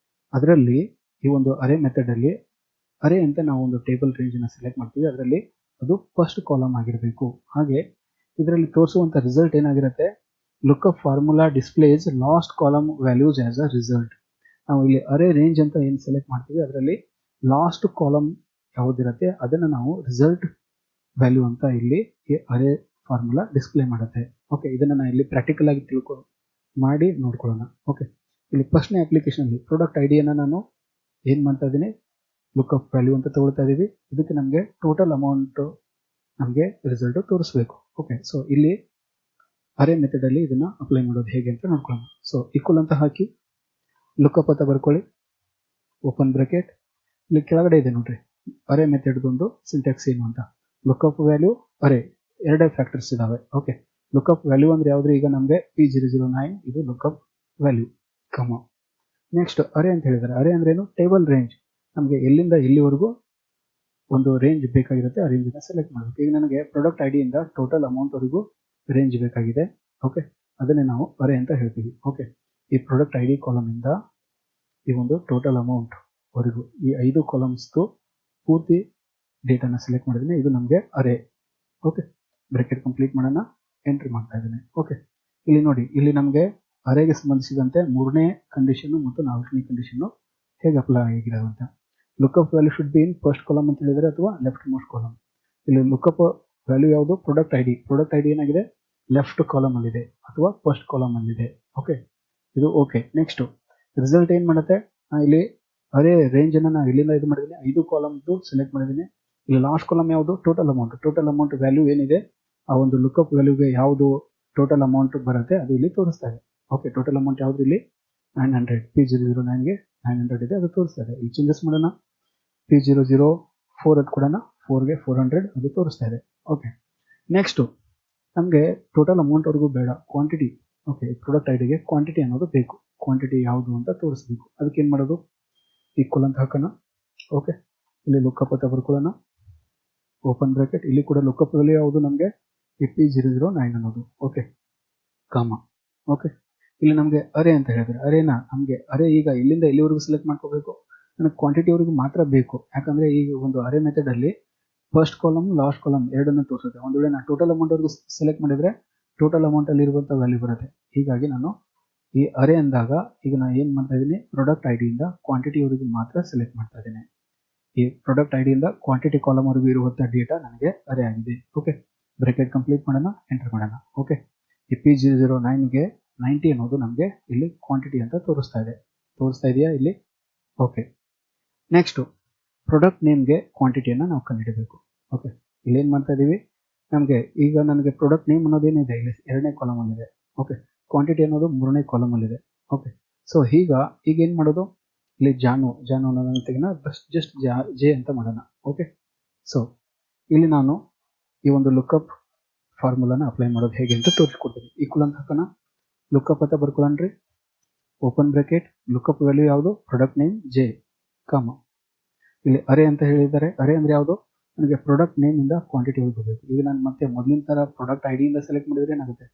ಅದರಲ್ಲಿ ಈ ಒಂದು ಅರೇ ಮೆಥಡಲ್ಲಿ ಅರೇ ಅಂತ ನಾವು ಒಂದು ಟೇಬಲ್ ರೇಂಜನ್ನು ಸೆಲೆಕ್ಟ್ ಮಾಡ್ತೀವಿ. ಅದರಲ್ಲಿ ಅದು ಫಸ್ಟ್ ಕಾಲಮ್ ಆಗಿರಬೇಕು. ಹಾಗೆ ಇದರಲ್ಲಿ ತೋರಿಸುವಂಥ ರಿಸಲ್ಟ್ ಏನಾಗಿರುತ್ತೆ, lookup formula displays last column values as a result. ನಾವು ಇಲ್ಲಿ ಅರೇ ರೇಂಜ್ ಅಂತ ಏನು ಸೆಲೆಕ್ಟ್ ಮಾಡ್ತೀವಿ, ಅದರಲ್ಲಿ ಲಾಸ್ಟ್ ಕಾಲಮ್ ಯಾವುದಿರುತ್ತೆ ಅದನ್ನು ನಾವು ರಿಸಲ್ಟ್ ವ್ಯಾಲ್ಯೂ ಅಂತ ಇಲ್ಲಿ ಈ ಅರೇ ಫಾರ್ಮುಲಾ ಡಿಸ್ಪ್ಲೇ ಮಾಡುತ್ತೆ. ಓಕೆ, ಇದನ್ನು ನಾನು ಇಲ್ಲಿ ಪ್ರಾಕ್ಟಿಕಲ್ ಆಗಿ ಮಾಡಿ ನೋಡ್ಕೊಳ್ಳೋಣ. ಓಕೆ, ಇಲ್ಲಿ ಫಸ್ಟ್ನೇ ಅಪ್ಲಿಕೇಶನಲ್ಲಿ ಪ್ರಾಡಕ್ಟ್ ಐಡಿಯನ್ನು ನಾನು ಏನು ಮಾಡ್ತಾ ಇದ್ದೀನಿ, ಲುಕ್ಅಪ್ ವ್ಯಾಲ್ಯೂ ಅಂತ ತಗೊಳ್ತಾ ಇದ್ದೀವಿ. ಇದಕ್ಕೆ ನಮಗೆ ಟೋಟಲ್ ಅಮೌಂಟು ನಮಗೆ ರಿಸಲ್ಟು ತೋರಿಸ್ಬೇಕು. ಓಕೆ, ಸೊ ಇಲ್ಲಿ ಅರೇ ಮೆಥಡಲ್ಲಿ ಇದನ್ನು ಅಪ್ಲೈ ಮಾಡೋದು ಹೇಗೆ ಅಂತ ನೋಡ್ಕೊಳ್ಳೋಣ. ಸೊ ಈಕ್ವಲ್ ಅಂತ ಹಾಕಿ ಲುಕ್ಅಪ್ ಅಂತ ಬರ್ಕೊಳ್ಳಿ, ಓಪನ್ ಬ್ರಾಕೆಟ್. ಇಲ್ಲಿ ಕೆಳಗಡೆ ಇದೆ ನೋಡ್ರಿ ಅರೇ ಮೆಥಡ್ದೊಂದು ಸಿಂಟ್ಯಾಕ್ಸ್ ಏನು ಅಂತ. ಲುಕ್ಅಪ್ ವ್ಯಾಲ್ಯೂ ಅರೇ ಎರಡೇ ಫ್ಯಾಕ್ಟರ್ಸ್ ಇದಾವೆ. ಓಕೆ, ಲುಕ್ಅಪ್ ವ್ಯಾಲ್ಯೂ ಅಂದರೆ ಯಾವುದ್ರೆ, ಈಗ ನಮಗೆ P009 ಇದು ಲುಕ್ಅಪ್ ವ್ಯಾಲ್ಯೂ ಕಮ. ನೆಕ್ಸ್ಟ್ ಅರೇ ಅಂತ ಹೇಳಿದ್ದಾರೆ. ಅರೇ ಅಂದ್ರೇನು, ಟೇಬಲ್ ರೇಂಜ್. ನಮಗೆ ಎಲ್ಲಿಂದ ಎಲ್ಲಿವರೆಗೂ ಒಂದು ರೇಂಜ್ ಬೇಕಾಗಿರುತ್ತೆ, ಆ ರೇಂಜನ್ನು ಸೆಲೆಕ್ಟ್ ಮಾಡಬೇಕು. ಈಗ ನನಗೆ ಪ್ರಾಡಕ್ಟ್ ಐಡಿಯಿಂದ ಟೋಟಲ್ ಅಮೌಂಟ್ವರೆಗೂ ರೇಂಜ್ ಬೇಕಾಗಿದೆ. ಓಕೆ, ಅದನ್ನೇ ನಾವು ಅರೇ ಅಂತ ಹೇಳ್ತೀವಿ. ಓಕೆ, ಈ ಪ್ರಾಡಕ್ಟ್ ಐಡಿ ಕಾಲಮಿಂದ ಈ ಒಂದು ಟೋಟಲ್ ಅಮೌಂಟ್ ವರೆಗೂ ಈ 5 ಕಾಲಮ್ಸ್ದು ಪೂರ್ತಿ ಡೇಟಾನ ಸೆಲೆಕ್ಟ್ ಮಾಡಿದ್ದೀನಿ. ಇದು ನಮಗೆ ಅರೇ. ಓಕೆ, ಬ್ರಾಕೆಟ್ ಕಂಪ್ಲೀಟ್ ಮಾಡೋಣ, ಎಂಟ್ರಿ ಮಾಡ್ತಾ ಇದ್ದೀನಿ. ಓಕೆ, ಇಲ್ಲಿ ನೋಡಿ, ಇಲ್ಲಿ ನಮಗೆ ಅರೇಗೆ ಸಂಬಂಧಿಸಿದಂತೆ 3ನೇ ಕಂಡೀಷನ್ನು ಮತ್ತು 4ನೇ ಕಂಡೀಷನ್ನು ಹೇಗೆ ಅಪ್ಲೈ ಆಗಿದೆ ಅಂತ. Lookup value should be in first column ಅಂತ ಹೇಳಿದರೆ ಅಥವಾ ಲೆಫ್ಟ್ ಮೋಸ್ಟ್ ಕಾಲಮ್. ಇಲ್ಲಿ ಲುಕ್ಅಪ್ ವ್ಯಾಲ್ಯೂ ಯಾವುದು, ಪ್ರಾಡಕ್ಟ್ ಐಡಿ. ಪ್ರಾಡಕ್ಟ್ ಐಡಿ ಏನಾಗಿದೆ, ಲೆಫ್ಟ್ ಕಾಲಮಲ್ಲಿದೆ ಅಥವಾ ಫಸ್ಟ್ ಕಾಲಮಲ್ಲಿದೆ. ಓಕೆ, ಇದು ಓಕೆ. ನೆಕ್ಸ್ಟು ರಿಸಲ್ಟ್ ಏನು ಮಾಡುತ್ತೆ, ಇಲ್ಲಿ ಅರೇ ರೇಂಜನ್ನು ನಾವು ಇಲ್ಲಿಂದ ಇದು ಮಾಡಿದ್ದೀನಿ, 5 ಕಾಲಮ್ದು ಸೆಲೆಕ್ಟ್ ಮಾಡಿದ್ದೀನಿ. ಇಲ್ಲಿ ಲಾಸ್ಟ್ ಕಾಲಮ್ ಯಾವುದು, total amount. Total amount value ಏನಿದೆ, ಆ ಒಂದು ಲುಕ್ಅಪ್ ವ್ಯಾಲ್ಯೂಗೆ ಯಾವುದು ಟೋಟಲ್ ಅಮೌಂಟ್ ಬರುತ್ತೆ ಅದು ಇಲ್ಲಿ ತೋರಿಸ್ತಾ ಇದೆ. ಓಕೆ, ಟೋಟಲ್ ಅಮೌಂಟ್ ಯಾವುದು, ಇಲ್ಲಿ 900. P009ಗೆ 900 ಇದೆ, ಅದು ತೋರಿಸ್ತಾ ಇದೆ. ಇಲ್ಲಿ ಚೇಂಜಸ್ ಮಾಡೋಣ, P004 ಅದು ಕೊಡೋಣ, 4ಗೆ 400 ಅದು ತೋರಿಸ್ತಾ ಇದೆ. ಓಕೆ, ನೆಕ್ಸ್ಟು ನಮಗೆ ಟೋಟಲ್ ಅಮೌಂಟ್ವರೆಗೂ ಬೇಡ, ಕ್ವಾಂಟಿಟಿ. ಓಕೆ, ಪ್ರಾಡಕ್ಟ್ ಐಡಿಗೆ ಕ್ವಾಂಟಿಟಿ ಅನ್ನೋದು ಬೇಕು. ಕ್ವಾಂಟಿಟಿ ಯಾವುದು ಅಂತ ತೋರಿಸ್ಬೇಕು. ಅದಕ್ಕೆ ಏನು ಮಾಡೋದು, ಈಕ್ವಲ್ ಅಂತ ಹಾಕೋಣ. ಓಕೆ, ಇಲ್ಲಿ ಲುಕ್ಅಪ್ ಅಂತ ಬರ್ಕೊಳ್ಳೋಣ. ಓಪನ್ ಬ್ರಾಕೆಟ್, ಇಲ್ಲಿ ಕೂಡ ಲುಕಪ್ ವ್ಯಾಲ್ಯೂ ಯಾವುದು ನಮಗೆ EP009 ಅನ್ನೋದು. ಓಕೆ, ಕಾಮ. ಓಕೆ, ಇಲ್ಲಿ ನಮಗೆ ಅರೆ ಅಂತ ಹೇಳಿದ್ರೆ ಅರೇನ ನಮಗೆ ಅರೆ ಈಗ ಇಲ್ಲಿಂದ ಇಲ್ಲಿವರೆಗೂ ಸೆಲೆಕ್ಟ್ ಮಾಡ್ಕೋಬೇಕು. ನನಗೆ ಕ್ವಾಂಟಿಟಿವರೆಗೂ ಮಾತ್ರ ಬೇಕು, ಯಾಕಂದರೆ ಈಗ ಒಂದು ಅರೆ ಮೆಥಡಲ್ಲಿ ಫಸ್ಟ್ ಕಾಲಮ್ ಲಾಸ್ಟ್ ಕಾಲಮ್ ಎರಡನ್ನು ತೋರಿಸುತ್ತೆ. ಒಂದು ವೇಳೆ ನಾನು ಟೋಟಲ್ ಅಮೌಂಟ್ವರೆಗೂ ಸೆಲೆಕ್ಟ್ ಮಾಡಿದರೆ ಟೋಟಲ್ ಅಮೌಂಟಲ್ಲಿ ಇರುವಂಥ ವ್ಯಾಲ್ಯೂ ಬರುತ್ತೆ. ಹೀಗಾಗಿ ನಾನು ಈ ಅರೆ ಅಂದಾಗ ಈಗ ನಾನು ಏನು ಮಾಡ್ತಾ ಇದ್ದೀನಿ, ಪ್ರಾಡಕ್ಟ್ ಐ ಡಿಯಿಂದ ಕ್ವಾಂಟಿಟಿವರೆಗೂ ಮಾತ್ರ ಸೆಲೆಕ್ಟ್ ಮಾಡ್ತಾ ಇದ್ದೀನಿ. ಈ ಪ್ರಾಡಕ್ಟ್ ಐ ಡಿಯಿಂದ ಕ್ವಾಂಟಿಟಿ ಕಾಲಮ್ವರೆಗೂ ಇರುವಂಥ ಡೇಟಾ ನನಗೆ ಅರೆ ಆಗಿದೆ. ಓಕೆ, ಬ್ರಾಕೆಟ್ ಕಂಪ್ಲೀಟ್ ಮಾಡೋಣ, ಎಂಟರ್ ಮಾಡೋಣ. ಓಕೆ, EP009ಗೆ 90 ಅನ್ನೋದು ನಮಗೆ ಇಲ್ಲಿ ಕ್ವಾಂಟಿಟಿ ಅಂತ ತೋರಿಸ್ತಾ ಇದೆಯಾ ಇಲ್ಲಿ? ಓಕೆ, ನೆಕ್ಸ್ಟು ಪ್ರಾಡಕ್ಟ್ ನೇಮ್ಗೆ ಕ್ವಾಂಟಿಟಿಯನ್ನು ನಾವು ಕಂಡುಹಿಡಬೇಕು. ಓಕೆ, ಇಲ್ಲೇನು ಮಾಡ್ತಾ ಇದ್ದೀವಿ, ನಮಗೆ ಈಗ ನನಗೆ ಪ್ರಾಡಕ್ಟ್ ನೇಮ್ ಅನ್ನೋದೇನಿದೆ ಇಲ್ಲಿ ಎರಡನೇ ಕಾಲಮಲ್ಲಿದೆ. ಓಕೆ, ಕ್ವಾಂಟಿಟಿ ಅನ್ನೋದು ಮೂರನೇ ಕಾಲಮಲ್ಲಿದೆ. ಓಕೆ, ಸೊ ಈಗ ಏನು ಮಾಡೋದು, ಇಲ್ಲಿ ಜಾನು ಅನ್ನೋದನ್ನು ತೆಗೆನ ಜಸ್ಟ್ ಜೆ ಅಂತ ಮಾಡೋಣ. ಓಕೆ, ಸೊ ಇಲ್ಲಿ ನಾನು ಈ ಒಂದು ಲುಕಪ್ ಫಾರ್ಮುಲಾನ ಅಪ್ಲೈ ಮಾಡೋದು ಹೇಗೆ ಅಂತ ತೋರಿಸ್ಕೊಡ್ತೀನಿ. ಈಕ್ವಲ್ ಅಂತ ಹಾಕೋಣ, ಲುಕಪ್ ಅಂತ ಬರ್ಕೊಳ್ಳೋಣ್ರಿ. ಓಪನ್ ಬ್ರಾಕೆಟ್, ಲುಕಪ್ ವ್ಯಾಲ್ಯೂ ಯಾವುದು, ಪ್ರಾಡಕ್ಟ್ ನೇಮ್ ಜೆ, ಕಾಮ. ಇಲ್ಲಿ ಅರೆ ಅಂತ ಹೇಳಿದ್ದಾರೆ. ಅರೆ ಅಂದರೆ ಯಾವುದು, ನನಗೆ ಪ್ರಾಡಕ್ಟ್ ನೇಮಿಂದ ಕ್ವಾಂಟಿಟಿ ಹೋಗಬೇಕು. ಈಗ ನಾನು ಮತ್ತೆ ಮೊದಲಿನ ಥರ ಪ್ರಾಡಕ್ಟ್ ಐ ಡಿಯಿಂದ ಸೆಲೆಕ್ಟ್ ಮಾಡಿದರೆ ಏನಾಗುತ್ತೆ,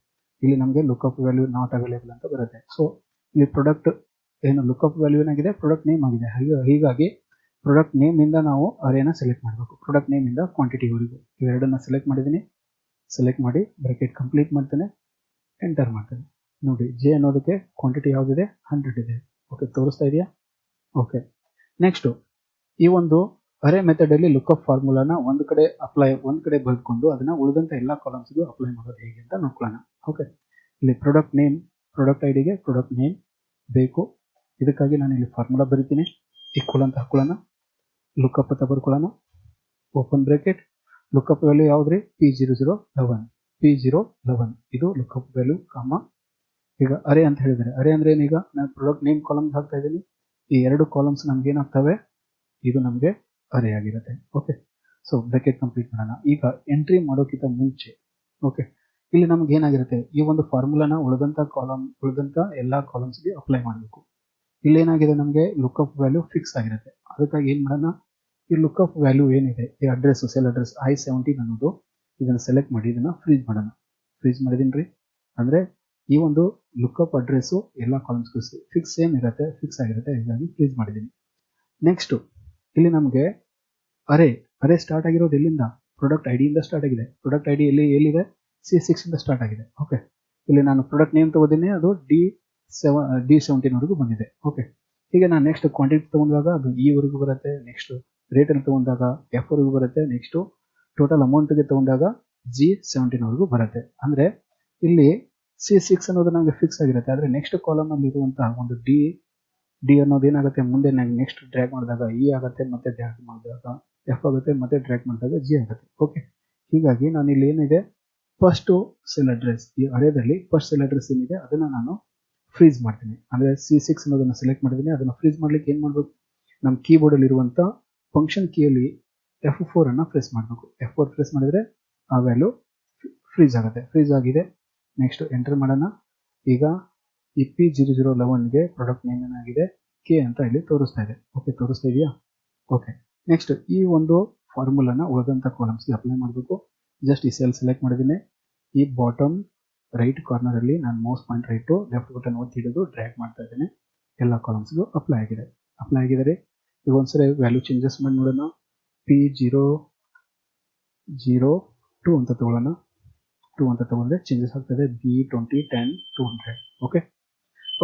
ಇಲ್ಲಿ ನಮಗೆ ಲುಕಪ್ ವ್ಯಾಲ್ಯೂ ನಾಟ್ ಅವೈಲೇಬಲ್ ಅಂತ ಬರುತ್ತೆ. ಸೊ ಇಲ್ಲಿ ಪ್ರಾಡಕ್ಟ್ ಏನು ಲುಕಪ್ ವ್ಯಾಲ್ಯೂ ಏನಾಗಿದೆ, ಪ್ರಾಡಕ್ಟ್ ನೇಮ್ ಆಗಿದೆ. ಹೀಗಾಗಿ ಪ್ರಾಡಕ್ಟ್ ನೇಮಿಂದ ನಾವು ಅರೇನ ಸೆಲೆಕ್ಟ್ ಮಾಡಬೇಕು. ಪ್ರಾಡಕ್ಟ್ ನೇಮಿಂದ ಕ್ವಾಂಟಿಟಿವರೆಗೂ ಇವೆರಡನ್ನ ಸೆಲೆಕ್ಟ್ ಮಾಡಿದ್ದೀನಿ. ಸೆಲೆಕ್ಟ್ ಮಾಡಿ ಬ್ರಾಕೆಟ್ ಕಂಪ್ಲೀಟ್ ಮಾಡ್ತೇನೆ, ಎಂಟರ್ ಮಾಡ್ತೇನೆ. ನೋಡಿ, ಜೆ ಅನ್ನೋದಕ್ಕೆ ಕ್ವಾಂಟಿಟಿ ಯಾವುದಿದೆ, 100 ಇದೆ. ಓಕೆ, ತೋರಿಸ್ತಾ ಇದೆಯಾ? ಓಕೆ, ನೆಕ್ಸ್ಟು ಈ ಒಂದು ಅರೆ ಮೆಥಡಲ್ಲಿ ಲುಕಪ್ ಫಾರ್ಮುಲಾನ ಒಂದು ಕಡೆ ಬರೆದುಕೊಂಡು ಅದನ್ನು ಉಳಿದಂಥ ಎಲ್ಲ ಕಾಲಮ್ಸ್ಗೂ ಅಪ್ಲೈ ಮಾಡೋದು ಹೇಗೆ ಅಂತ ನೋಡ್ಕೊಳ್ಳೋಣ. ಓಕೆ, ಇಲ್ಲಿ ಪ್ರಾಡಕ್ಟ್ ಐ ಡಿಗೆ ಪ್ರಾಡಕ್ಟ್ ನೇಮ್ ಬೇಕು. ಇದಕ್ಕಾಗಿ ನಾನು ಇಲ್ಲಿ ಫಾರ್ಮುಲಾ ಬರಿತೀನಿ. ಈಕ್ವಲ್ ಅಂತ ಹಾಕೊಳ್ಳೋಣ, ಲುಕಪ್ ಅಂತ ಬರ್ಕೊಳ್ಳೋಣ. ಓಪನ್ ಬ್ರಾಕೆಟ್, ಲುಕಪ್ ವ್ಯಾಲ್ಯೂ ಯಾವುದ್ರಿ, P011 ಇದು ಲುಕಪ್ ವ್ಯಾಲ್ಯೂ, ಕಾಮ. ಈಗ ಅರೆ ಅಂತ ಹೇಳಿದರೆ ಅರೆ ಅಂದರೆ ಏನೀಗ ನಾನು ಪ್ರಾಡಕ್ಟ್ ನೇಮ್ ಕಾಲಮ್ಸ್ ಹಾಕ್ತಾ ಇದ್ದೀನಿ. ಈ ಎರಡು ಕಾಲಮ್ಸ್ ನಮ್ಗೆ ಏನಾಗ್ತವೆ, ಇದು ನಮಗೆ ಅರೆ ಆಗಿರುತ್ತೆ. ಓಕೆ, ಸೊ ಬ್ರಾಕೆಟ್ ಕಂಪ್ಲೀಟ್ ಮಾಡೋಣ. ಈಗ ಎಂಟ್ರಿ ಮಾಡೋಕ್ಕಿಂತ ಮುಂಚೆ ಓಕೆ, ಇಲ್ಲಿ ನಮ್ಗೆ ಏನಾಗಿರುತ್ತೆ, ಈ ಒಂದು ಫಾರ್ಮುಲಾನ ಉಳಿದಂಥ ಎಲ್ಲ ಕಾಲಮ್ಸ್ಗೆ ಅಪ್ಲೈ ಮಾಡಬೇಕು. ಇಲ್ಲಿ ಏನಾಗಿದೆ, ನಮಗೆ ಲುಕಪ್ ವ್ಯಾಲ್ಯೂ ಫಿಕ್ಸ್ ಆಗಿರುತ್ತೆ. ಅದಕ್ಕಾಗಿ ಏನು ಮಾಡೋಣ, ಈ ಲುಕಪ್ ವ್ಯಾಲ್ಯೂ ಏನಿದೆ, ಈ ಅಡ್ರೆಸ್ ಸೆಲ್ ಅಡ್ರೆಸ್ I17 ಅನ್ನೋದು ಇದನ್ನು ಸೆಲೆಕ್ಟ್ ಮಾಡಿ ಇದನ್ನು ಫ್ರೀಜ್ ಮಾಡೋಣ. ಫ್ರೀಜ್ ಮಾಡಿದ್ದೀನಿ ರೀ, ಅಂದರೆ ಈ ಒಂದು ಲುಕಪ್ ಅಡ್ರೆಸ್ಸು ಎಲ್ಲ ಕಾಲಮ್ಸ್ಗೂ ಫಿಕ್ಸ್ ಆಗಿರುತ್ತೆ. ಹೀಗಾಗಿ ಫ್ರೀಜ್ ಮಾಡಿದ್ದೀನಿ. ನೆಕ್ಸ್ಟು ಇಲ್ಲಿ ನಮಗೆ ಅರೆ ಸ್ಟಾರ್ಟ್ ಆಗಿರೋದು ಎಲ್ಲಿಂದ, ಪ್ರಾಡಕ್ಟ್ ಐ ಡಿಯಿಂದ ಸ್ಟಾರ್ಟ್ ಆಗಿದೆ. ಪ್ರಾಡಕ್ಟ್ ಐ ಡಿ ಎಲ್ಲಿದೆ, C6 ಇಂದ ಸ್ಟಾರ್ಟ್ ಆಗಿದೆ. ಓಕೆ, ಇಲ್ಲಿ ನಾನು ಪ್ರಾಡಕ್ಟ್ ನೇಮ್ ತೊಗೋತೀನಿ, ಅದು D17ವರೆಗೂ ಬಂದಿದೆ. ಓಕೆ, ಹೀಗೆ ನಾನು ನೆಕ್ಸ್ಟ್ ಕ್ವಾಂಟಿಟಿ ತೊಗೊಂಡಾಗ ಅದು ವರೆಗೂ ಬರುತ್ತೆ. ನೆಕ್ಸ್ಟ್ ರೇಟಲ್ಲಿ ತೊಗೊಂಡಾಗ F ವರೆಗೂ ಬರುತ್ತೆ. ನೆಕ್ಸ್ಟು ಟೋಟಲ್ ಅಮೌಂಟ್ಗೆ ತೊಗೊಂಡಾಗ G17ವರೆಗೂ ಬರುತ್ತೆ. ಅಂದರೆ ಇಲ್ಲಿ C6 ಅನ್ನೋದು ನಮಗೆ ಫಿಕ್ಸ್ ಆಗಿರುತ್ತೆ. ಆದರೆ ನೆಕ್ಸ್ಟ್ ಕಾಲಮಲ್ಲಿ ಇರುವಂತಹ ಒಂದು ಡಿ ಅನ್ನೋದು ಏನಾಗುತ್ತೆ, ಮುಂದೆ ನೆಕ್ಸ್ಟ್ ಡ್ರ್ಯಾಗ್ ಮಾಡಿದಾಗ ಆಗುತ್ತೆ, ಮತ್ತೆ ಡ್ರ್ಯಾಗ್ ಮಾಡಿದಾಗ F ಆಗುತ್ತೆ, ಮತ್ತೆ ಡ್ರ್ಯಾಗ್ ಮಾಡಿದಾಗ G ಆಗುತ್ತೆ. ಓಕೆ, ಹೀಗಾಗಿ ನಾನು ಇಲ್ಲಿ ಏನಿದೆ, ಫಸ್ಟು ಸೆಲ್ ಅಡ್ರೆಸ್, ಈ ಅರೇದಲ್ಲಿ ಫಸ್ಟ್ ಸೆಲ್ ಅಡ್ರೆಸ್ ಏನಿದೆ ಅದನ್ನು ನಾನು ಫ್ರೀಸ್ ಮಾಡ್ತೀನಿ. ಅಂದರೆ C6 ಅನ್ನೋದನ್ನು ಸೆಲೆಕ್ಟ್ ಮಾಡಿದ್ದೀನಿ. ಅದನ್ನು ಫ್ರೀಸ್ ಮಾಡಲಿಕ್ಕೆ ಏನು ಮಾಡಬೇಕು, ನಮ್ಮ ಕೀಬೋರ್ಡಲ್ಲಿ ಇರುವಂಥ ಫಂಕ್ಷನ್ ಕೀಯಲ್ಲಿ F4 ಅನ್ನು ಪ್ರೆಸ್ ಮಾಡಬೇಕು. F4 ಪ್ರೆಸ್ ಮಾಡಿದರೆ ಆ ವ್ಯಾಲ್ಯೂ ಫ್ರೀಸ್ ಆಗುತ್ತೆ. ಫ್ರೀಸ್ ಆಗಿದೆ. ನೆಕ್ಸ್ಟ್ ಎಂಟರ್ ಮಾಡೋಣ. ಈಗ EP011ಗೆ ಪ್ರಾಡಕ್ಟ್ ನೇಮ್ ಏನಾಗಿದೆ, K ಅಂತ ಇಲ್ಲಿ ತೋರಿಸ್ತಾ ಇದೆ. ಓಕೆ, ತೋರಿಸ್ತಾ ಇದೆಯಾ? ಓಕೆ, ನೆಕ್ಸ್ಟ್ ಈ ಒಂದು ಫಾರ್ಮುಲಾನ ಉಳಿದಂಥ ಕಾಲಮ್ಸ್ಗೆ ಅಪ್ಲೈ ಮಾಡಬೇಕು. ಜಸ್ಟ್ ಈ ಸೆಲ್ ಸೆಲೆಕ್ಟ್ ಮಾಡಿದ್ದೀನಿ. ಈ ಬಾಟಮ್ ರೈಟ್ ಕಾರ್ನರಲ್ಲಿ ನಾನು mouse point right left button ಒತ್ತಿ ಹಿಡಿದು ಡ್ರ್ಯಾಗ್ ಮಾಡ್ತಾ ಇದ್ದೇನೆ. ಎಲ್ಲ ಕಾಲಮ್ಸ್ಗೂ ಅಪ್ಲೈ ಆಗಿದೆ ರೀ. ಈಗ ಒಂದ್ಸರಿ ವ್ಯಾಲ್ಯೂ ಚೇಂಜಸ್ ಮಾಡಿ ನೋಡೋಣ. P002 ಅಂತ ತಗೊಳ್ಳೋಣ. 2 ಅಂತ ತಗೊಂಡ್ರೆ ಚೇಂಜಸ್ ಆಗ್ತದೆ. B20 10 200.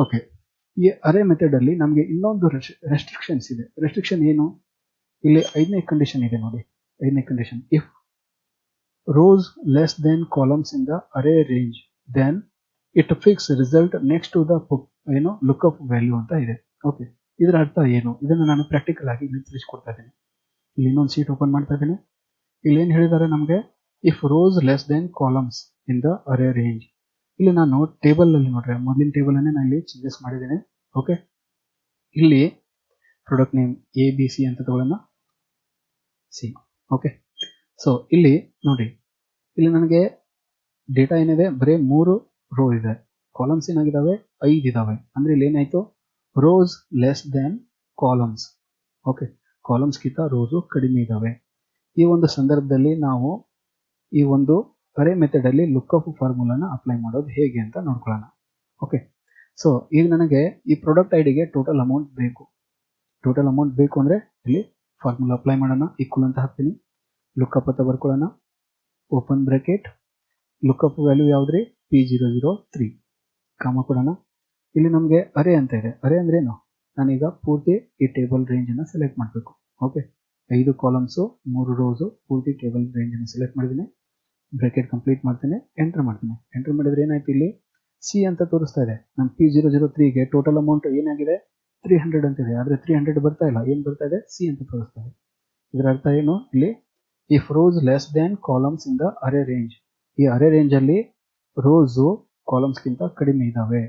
ಓಕೆ, ಈ ಅರೆ ಮೆಥಡಲ್ಲಿ ನಮಗೆ ಇನ್ನೊಂದು ರೆಸ್ಟ್ರಿಕ್ಷನ್ಸ್ ಇದೆ. ರೆಸ್ಟ್ರಿಕ್ಷನ್ ಏನು, ಇಲ್ಲಿ 5ನೇ ಕಂಡೀಷನ್ ಇದೆ ನೋಡಿ. 5ನೇ condition, if rows less than columns in the array range then it fix result next to the lookup value ಅಂತ ಇದೆ. ಓಕೆ, ಇದರ ಅರ್ಥ ಏನು, ಇದನ್ನು ನಾನು ಪ್ರಾಕ್ಟಿಕಲ್ ಆಗಿ ಇಲ್ಲಿ ತಿಳಿಸ್ಕೊಡ್ತಾ ಇದ್ದೀನಿ. ಇಲ್ಲಿ ಇನ್ನೊಂದು ಶೀಟ್ ಓಪನ್ ಮಾಡ್ತಾ ಇದ್ದೀನಿ. ಇಲ್ಲಿ ಏನು ಹೇಳಿದ್ದಾರೆ ನಮಗೆ, if rose less than columns in the array range. ಇಲ್ಲಿ ನಾನು ಟೇಬಲಲ್ಲಿ ನೋಡ್ರೆ ಮೊದಲಿನ ಟೇಬಲನ್ನೇ ನಾನು ಇಲ್ಲಿ ಚೇಂಜಸ್ ಮಾಡಿದ್ದೀನಿ. ಓಕೆ, ಇಲ್ಲಿ ಪ್ರಾಡಕ್ಟ್ ನೇಮ್ ABC ಅಂತ ತಗೊಳ್ಳೋಣ, C. ಓಕೆ, ಸೊ ಇಲ್ಲಿ ನೋಡಿ, ಇಲ್ಲಿ ನನಗೆ ಡೇಟಾ ಏನಿದೆ, ಬರೀ 3 ರೋ ಇದೆ. ಕಾಲಮ್ಸ್ ಏನಾಗಿದ್ದಾವೆ, 5 ಇದ್ದಾವೆ. ಅಂದರೆ ಇಲ್ಲಿ ಏನಾಯಿತು, rows less than columns. Okay, ಕಾಲಮ್ಸ್ಗಿಂತ ರೋಸು ಕಡಿಮೆ ಇದ್ದಾವೆ. ಈ ಒಂದು ಸಂದರ್ಭದಲ್ಲಿ ನಾವು ಈ ಒಂದು ಅರೇ ಮೆಥಡ್ ಅಲ್ಲಿ ಲುಕ್ಅಪ್ ಫಾರ್ಮುಲಾನ ಅಪ್ಲೈ ಮಾಡೋದು ಹೇಗೆ ಅಂತ ನೋಡ್ಕೊಳ್ಳೋಣ. ಓಕೆ, ಸೊ ಈಗ ನನಗೆ ಈ ಪ್ರಾಡಕ್ಟ್ ಐಡಿಗೆ ಟೋಟಲ್ ಅಮೌಂಟ್ ಬೇಕು. ಟೋಟಲ್ ಅಮೌಂಟ್ ಬೇಕು ಅಂದರೆ ಇಲ್ಲಿ ಫಾರ್ಮುಲಾ ಅಪ್ಲೈ ಮಾಡೋಣ. ಈಕ್ವಲ್ ಅಂತ ಹಾಕ್ತೀನಿ, ಲುಕ್ಅಪ್ ಅಂತ ಬರ್ಕೊಳ್ಳೋಣ, ಓಪನ್ ಬ್ರಾಕೆಟ್, ಲುಕ್ಅಪ್ ವ್ಯಾಲ್ಯೂ ಯಾವುದ್ರಿ P003, ಕಾಮ ಕೊಡೋಣ. ಇಲ್ಲಿ ನಮಗೆ ಅರೇ ಅಂತ ಇದೆ. ಅರೇ ಅಂದ್ರೆ ಏನು? ನಾನೀಗ ಪೂರ್ತಿ ಈ ಟೇಬಲ್ ರೇಂಜನ್ನು ಸೆಲೆಕ್ಟ್ ಮಾಡಬೇಕು. ಓಕೆ, 5 ಕಾಲಮ್ಸು 3 ರೋಸು ಪೂರ್ತಿ ಟೇಬಲ್ ರೇಂಜನ್ನು ಸೆಲೆಕ್ಟ್ ಮಾಡಿದ್ದೀನಿ. ಬ್ರಾಕೆಟ್ ಕಂಪ್ಲೀಟ್ ಮಾಡ್ತೀನಿ, ಎಂಟರ್ ಮಾಡ್ತೀನಿ. ಎಂಟರ್ ಮಾಡಿದ್ರೆ ಏನಾಯ್ತು, ಇಲ್ಲಿ ಸಿ ಅಂತ ತೋರಿಸ್ತಾ ಇದೆ. ನಮ್ಮ P003ಗೆ ಟೋಟಲ್ ಅಮೌಂಟ್ ಏನಾಗಿದೆ 300 ಅಂತಿದೆ. ಆದರೆ 300 ಬರ್ತಾ ಇಲ್ಲ. ಏನು ಬರ್ತಾ ಇದೆ? ಸಿ ಅಂತ ತೋರಿಸ್ತಾ ಇದೆ. ಇದರ ಅರ್ಥ ಏನು? ಇಲ್ಲಿ if rose less than columns in the array range, ಈ ಅರೇ ರೇಂಜ್ ಅಲ್ಲಿ ರೋಸು ಕಾಲಮ್ಸ್ಗಿಂತ ಕಡಿಮೆ ಇದಾವೆ.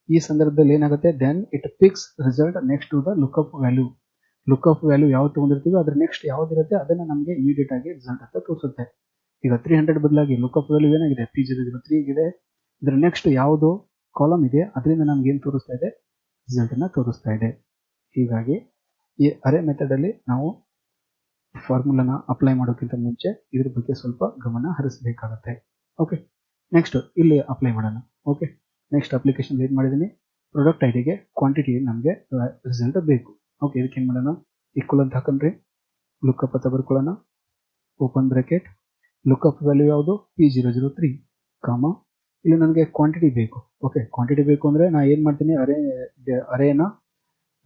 ಈ ಸಂದರ್ಭದಲ್ಲಿ ಏನಾಗುತ್ತೆ, then it picks result next to the lookup value. Lookup value ಯಾವ್ದು ತಗೊಂಡಿರ್ತೀವಿ ಅದ್ರ ನೆಕ್ಸ್ಟ್ ಯಾವ್ದಿರುತ್ತೆ ಅದನ್ನ ನಮಗೆ ಇಮಿಡಿಯೇಟ್ ಆಗಿ ರಿಸಲ್ಟ್ ಅಂತ ತೋರಿಸುತ್ತೆ. ಈಗ 300 ಬದಲಾಗಿ ಲುಕ್ಅಪ್ ವ್ಯಾಲ್ಯೂ ಏನಾಗಿದೆ P003 ಇದೆ. ಇದರ ನೆಕ್ಸ್ಟ್ ಯಾವುದು ಕಾಲಮ್ ಇದೆ ಅದರಿಂದ ನಮ್ಗೆ ಏನು ತೋರಿಸ್ತಾ ಇದೆ? ರಿಸಲ್ಟ್ ಅನ್ನ ತೋರಿಸ್ತಾ ಇದೆ. ಹೀಗಾಗಿ ಈ ಅರೇ ಮೆಥಡ್ ಅಲ್ಲಿ ನಾವು ಫಾರ್ಮುಲಾನ ಅಪ್ಲೈ ಮಾಡೋಕ್ಕಿಂತ ಮುಂಚೆ ಇದ್ರ ಬಗ್ಗೆ ಸ್ವಲ್ಪ ಗಮನ ಹರಿಸಬೇಕಾಗತ್ತೆ. ಓಕೆ, ನೆಕ್ಸ್ಟ್ ಇಲ್ಲಿ ಅಪ್ಲೈ ಮಾಡೋಣ. ಓಕೆ, ನೆಕ್ಸ್ಟ್ ಅಪ್ಲಿಕೇಶನ್ ಏನು ಮಾಡಿದ್ದೀನಿ, ಪ್ರಾಡಕ್ಟ್ ಐಡಿಗೆ ಕ್ವಾಂಟಿಟಿ ನಮಗೆ ರಿಸಲ್ಟ್ ಬೇಕು. ಓಕೆ, ಇದಕ್ಕೆ ಏನು ಮಾಡೋಣ, ಈಕ್ವಲ್ ಅಂತ ಹಾಕೊಂಡ್ರಿ, ಲುಕ್ಅಪ್ ಅಂತ ಬರ್ಕೊಳ್ಳೋಣ, ಓಪನ್ ಬ್ರಾಕೆಟ್, ಲುಕ್ಅಪ್ ವ್ಯಾಲ್ಯೂ ಯಾವುದು P003, ಕಾಮ, ಇಲ್ಲಿ ನನಗೆ ಕ್ವಾಂಟಿಟಿ ಬೇಕು. ಓಕೆ, ಕ್ವಾಂಟಿಟಿ ಬೇಕು ಅಂದರೆ ನಾನು ಏನು ಮಾಡ್ತೀನಿ, ಅರೇನ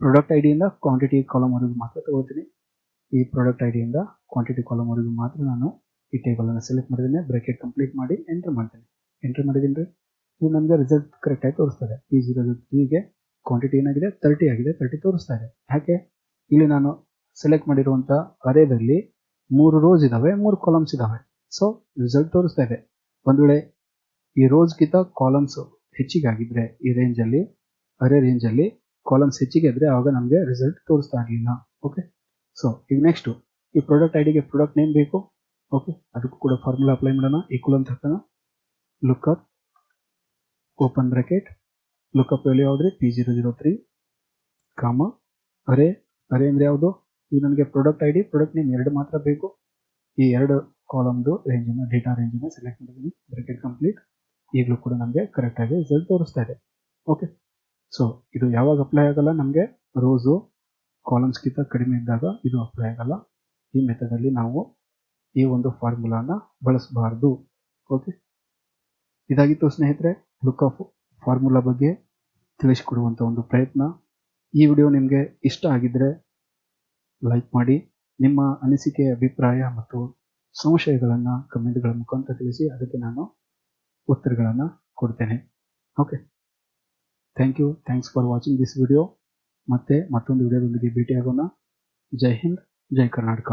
ಪ್ರಾಡಕ್ಟ್ ಐಡಿಯಿಂದ ಕ್ವಾಂಟಿಟಿ ಕಾಲಮ್ವರೆಗೂ ಮಾತ್ರ ತಗೋತೀನಿ. ಈ ಪ್ರಾಡಕ್ಟ್ ಐಡಿಯಿಂದ ಕ್ವಾಂಟಿಟಿ ಕಾಲಮ್ವರೆಗೂ ಮಾತ್ರ ನಾನು ಈ ಟೇಬಲನ್ನು ಸೆಲೆಕ್ಟ್ ಮಾಡಿದ್ದೀನಿ. ಬ್ರಾಕೆಟ್ ಕಂಪ್ಲೀಟ್ ಮಾಡಿ ಎಂಟರ್ ಮಾಡ್ತೀನಿ. ಎಂಟರ್ ಮಾಡಿದ್ದೀನಿ ರೀ, ಇದು ನನಗೆ ರಿಸಲ್ಟ್ ಕರೆಕ್ಟಾಗಿ ತೋರಿಸ್ತದೆ. P003ಗೆ ಕ್ವಾಂಟಿಟಿ ಏನಾಗಿದೆ 30 ಆಗಿದೆ, 30 ತೋರಿಸ್ತಾ ಇದೆ. ಯಾಕೆ? ಇಲ್ಲಿ ನಾನು ಸೆಲೆಕ್ಟ್ ಮಾಡಿರುವಂಥ ಅರೇದಲ್ಲಿ 3 ರೋಸ್ ಇದ್ದಾವೆ, 3 ಕಾಲಮ್ಸ್ ಇದ್ದಾವೆ. ಸೊ ರಿಸಲ್ಟ್ ತೋರಿಸ್ತಾ ಇದೆ. ಒಂದು ವೇಳೆ ಈ ರೋಸ್ಗಿಂತ ಕಾಲಮ್ಸ್ ಹೆಚ್ಚಿಗೆ ಆಗಿದ್ರೆ ಈ ರೇಂಜಲ್ಲಿ, ಅರೇ ರೇಂಜಲ್ಲಿ ಕಾಲಮ್ಸ್ ಹೆಚ್ಚಿಗೆ ಇದ್ರೆ ಆವಾಗ ನಮಗೆ ರಿಸಲ್ಟ್ ತೋರಿಸ್ತಾ ಇರಲಿಲ್ಲ. ಓಕೆ, ಸೊ ಈಗ ನೆಕ್ಸ್ಟು ಈ ಪ್ರಾಡಕ್ಟ್ ಐಡಿಗೆ ಪ್ರಾಡಕ್ಟ್ ನೇಮ್ ಬೇಕು. ಓಕೆ, ಅದಕ್ಕೂ ಕೂಡ ಫಾರ್ಮುಲಾ ಅಪ್ಲೈ ಮಾಡೋಣ. ಈಕ್ವಲ್ ಅಂತ ಹಾಕೋಣ, lookup, open bracket, lookup value ಯಾವುದ್ರಿ P003, ಕಾಮ, ಅರೇ, ಅರೇ ಅಂದರೆ ಯಾವುದು? ಈಗ ನನಗೆ ಪ್ರಾಡಕ್ಟ್ ಐಡಿ ಪ್ರಾಡಕ್ಟ್ ನೇಮ್ ಎರಡು ಮಾತ್ರ ಬೇಕು. ಈ ಎರಡು ಕಾಲಮ್ದು ರೇಂಜನ್ನು, ಡೇಟಾ ರೇಂಜನ್ನು ಸೆಲೆಕ್ಟ್ ಮಾಡಿದ್ದೀನಿ. Bracket complete. ಈಗಲೂ ಕೂಡ ನಮಗೆ ಕರೆಕ್ಟಾಗಿ ರಿಸಲ್ಟ್ ತೋರಿಸ್ತಾ ಇದೆ. ಓಕೆ, ಸೊ ಇದು ಯಾವಾಗ ಅಪ್ಲೈ ಆಗಲ್ಲ, ನಮಗೆ ರೋಸು ಕಾಲಮ್ಸ್ಗಿಂತ ಕಡಿಮೆ ಇದ್ದಾಗ ಇದು ಅಪ್ಲೈ ಆಗಲ್ಲ. ಈ ಮೆಥಡಲ್ಲಿ ನಾವು ಈ ಒಂದು ಫಾರ್ಮುಲಾನ ಬಳಸಬಾರ್ದು. ಓಕೆ, ಇದಾಗಿತ್ತು ಸ್ನೇಹಿತರೆ ಲುಕ್ಅಪ್ ಫಾರ್ಮುಲಾ ಬಗ್ಗೆ ತಿಳಿಸಿಕೊಡುವಂಥ ಒಂದು ಪ್ರಯತ್ನ. ಈ ವಿಡಿಯೋ ನಿಮಗೆ ಇಷ್ಟ ಆಗಿದ್ದರೆ ಲೈಕ್ ಮಾಡಿ, ನಿಮ್ಮ ಅನಿಸಿಕೆ, ಅಭಿಪ್ರಾಯ ಮತ್ತು ಸಂಶಯಗಳನ್ನು ಕಮೆಂಟ್ಗಳ ಮುಖಾಂತರ ತಿಳಿಸಿ. ಅದಕ್ಕೆ ನಾನು ಉತ್ತರಗಳನ್ನು ಕೊಡ್ತೇನೆ. Okay, thanks for watching this video. ಮತ್ತೆ ಮತ್ತೊಂದು ವಿಡಿಯೋದೊಂದಿಗೆ ಭೇಟಿಯಾಗೋಣ. ಜೈ ಹಿಂದ್, ಜೈ ಕರ್ನಾಟಕ.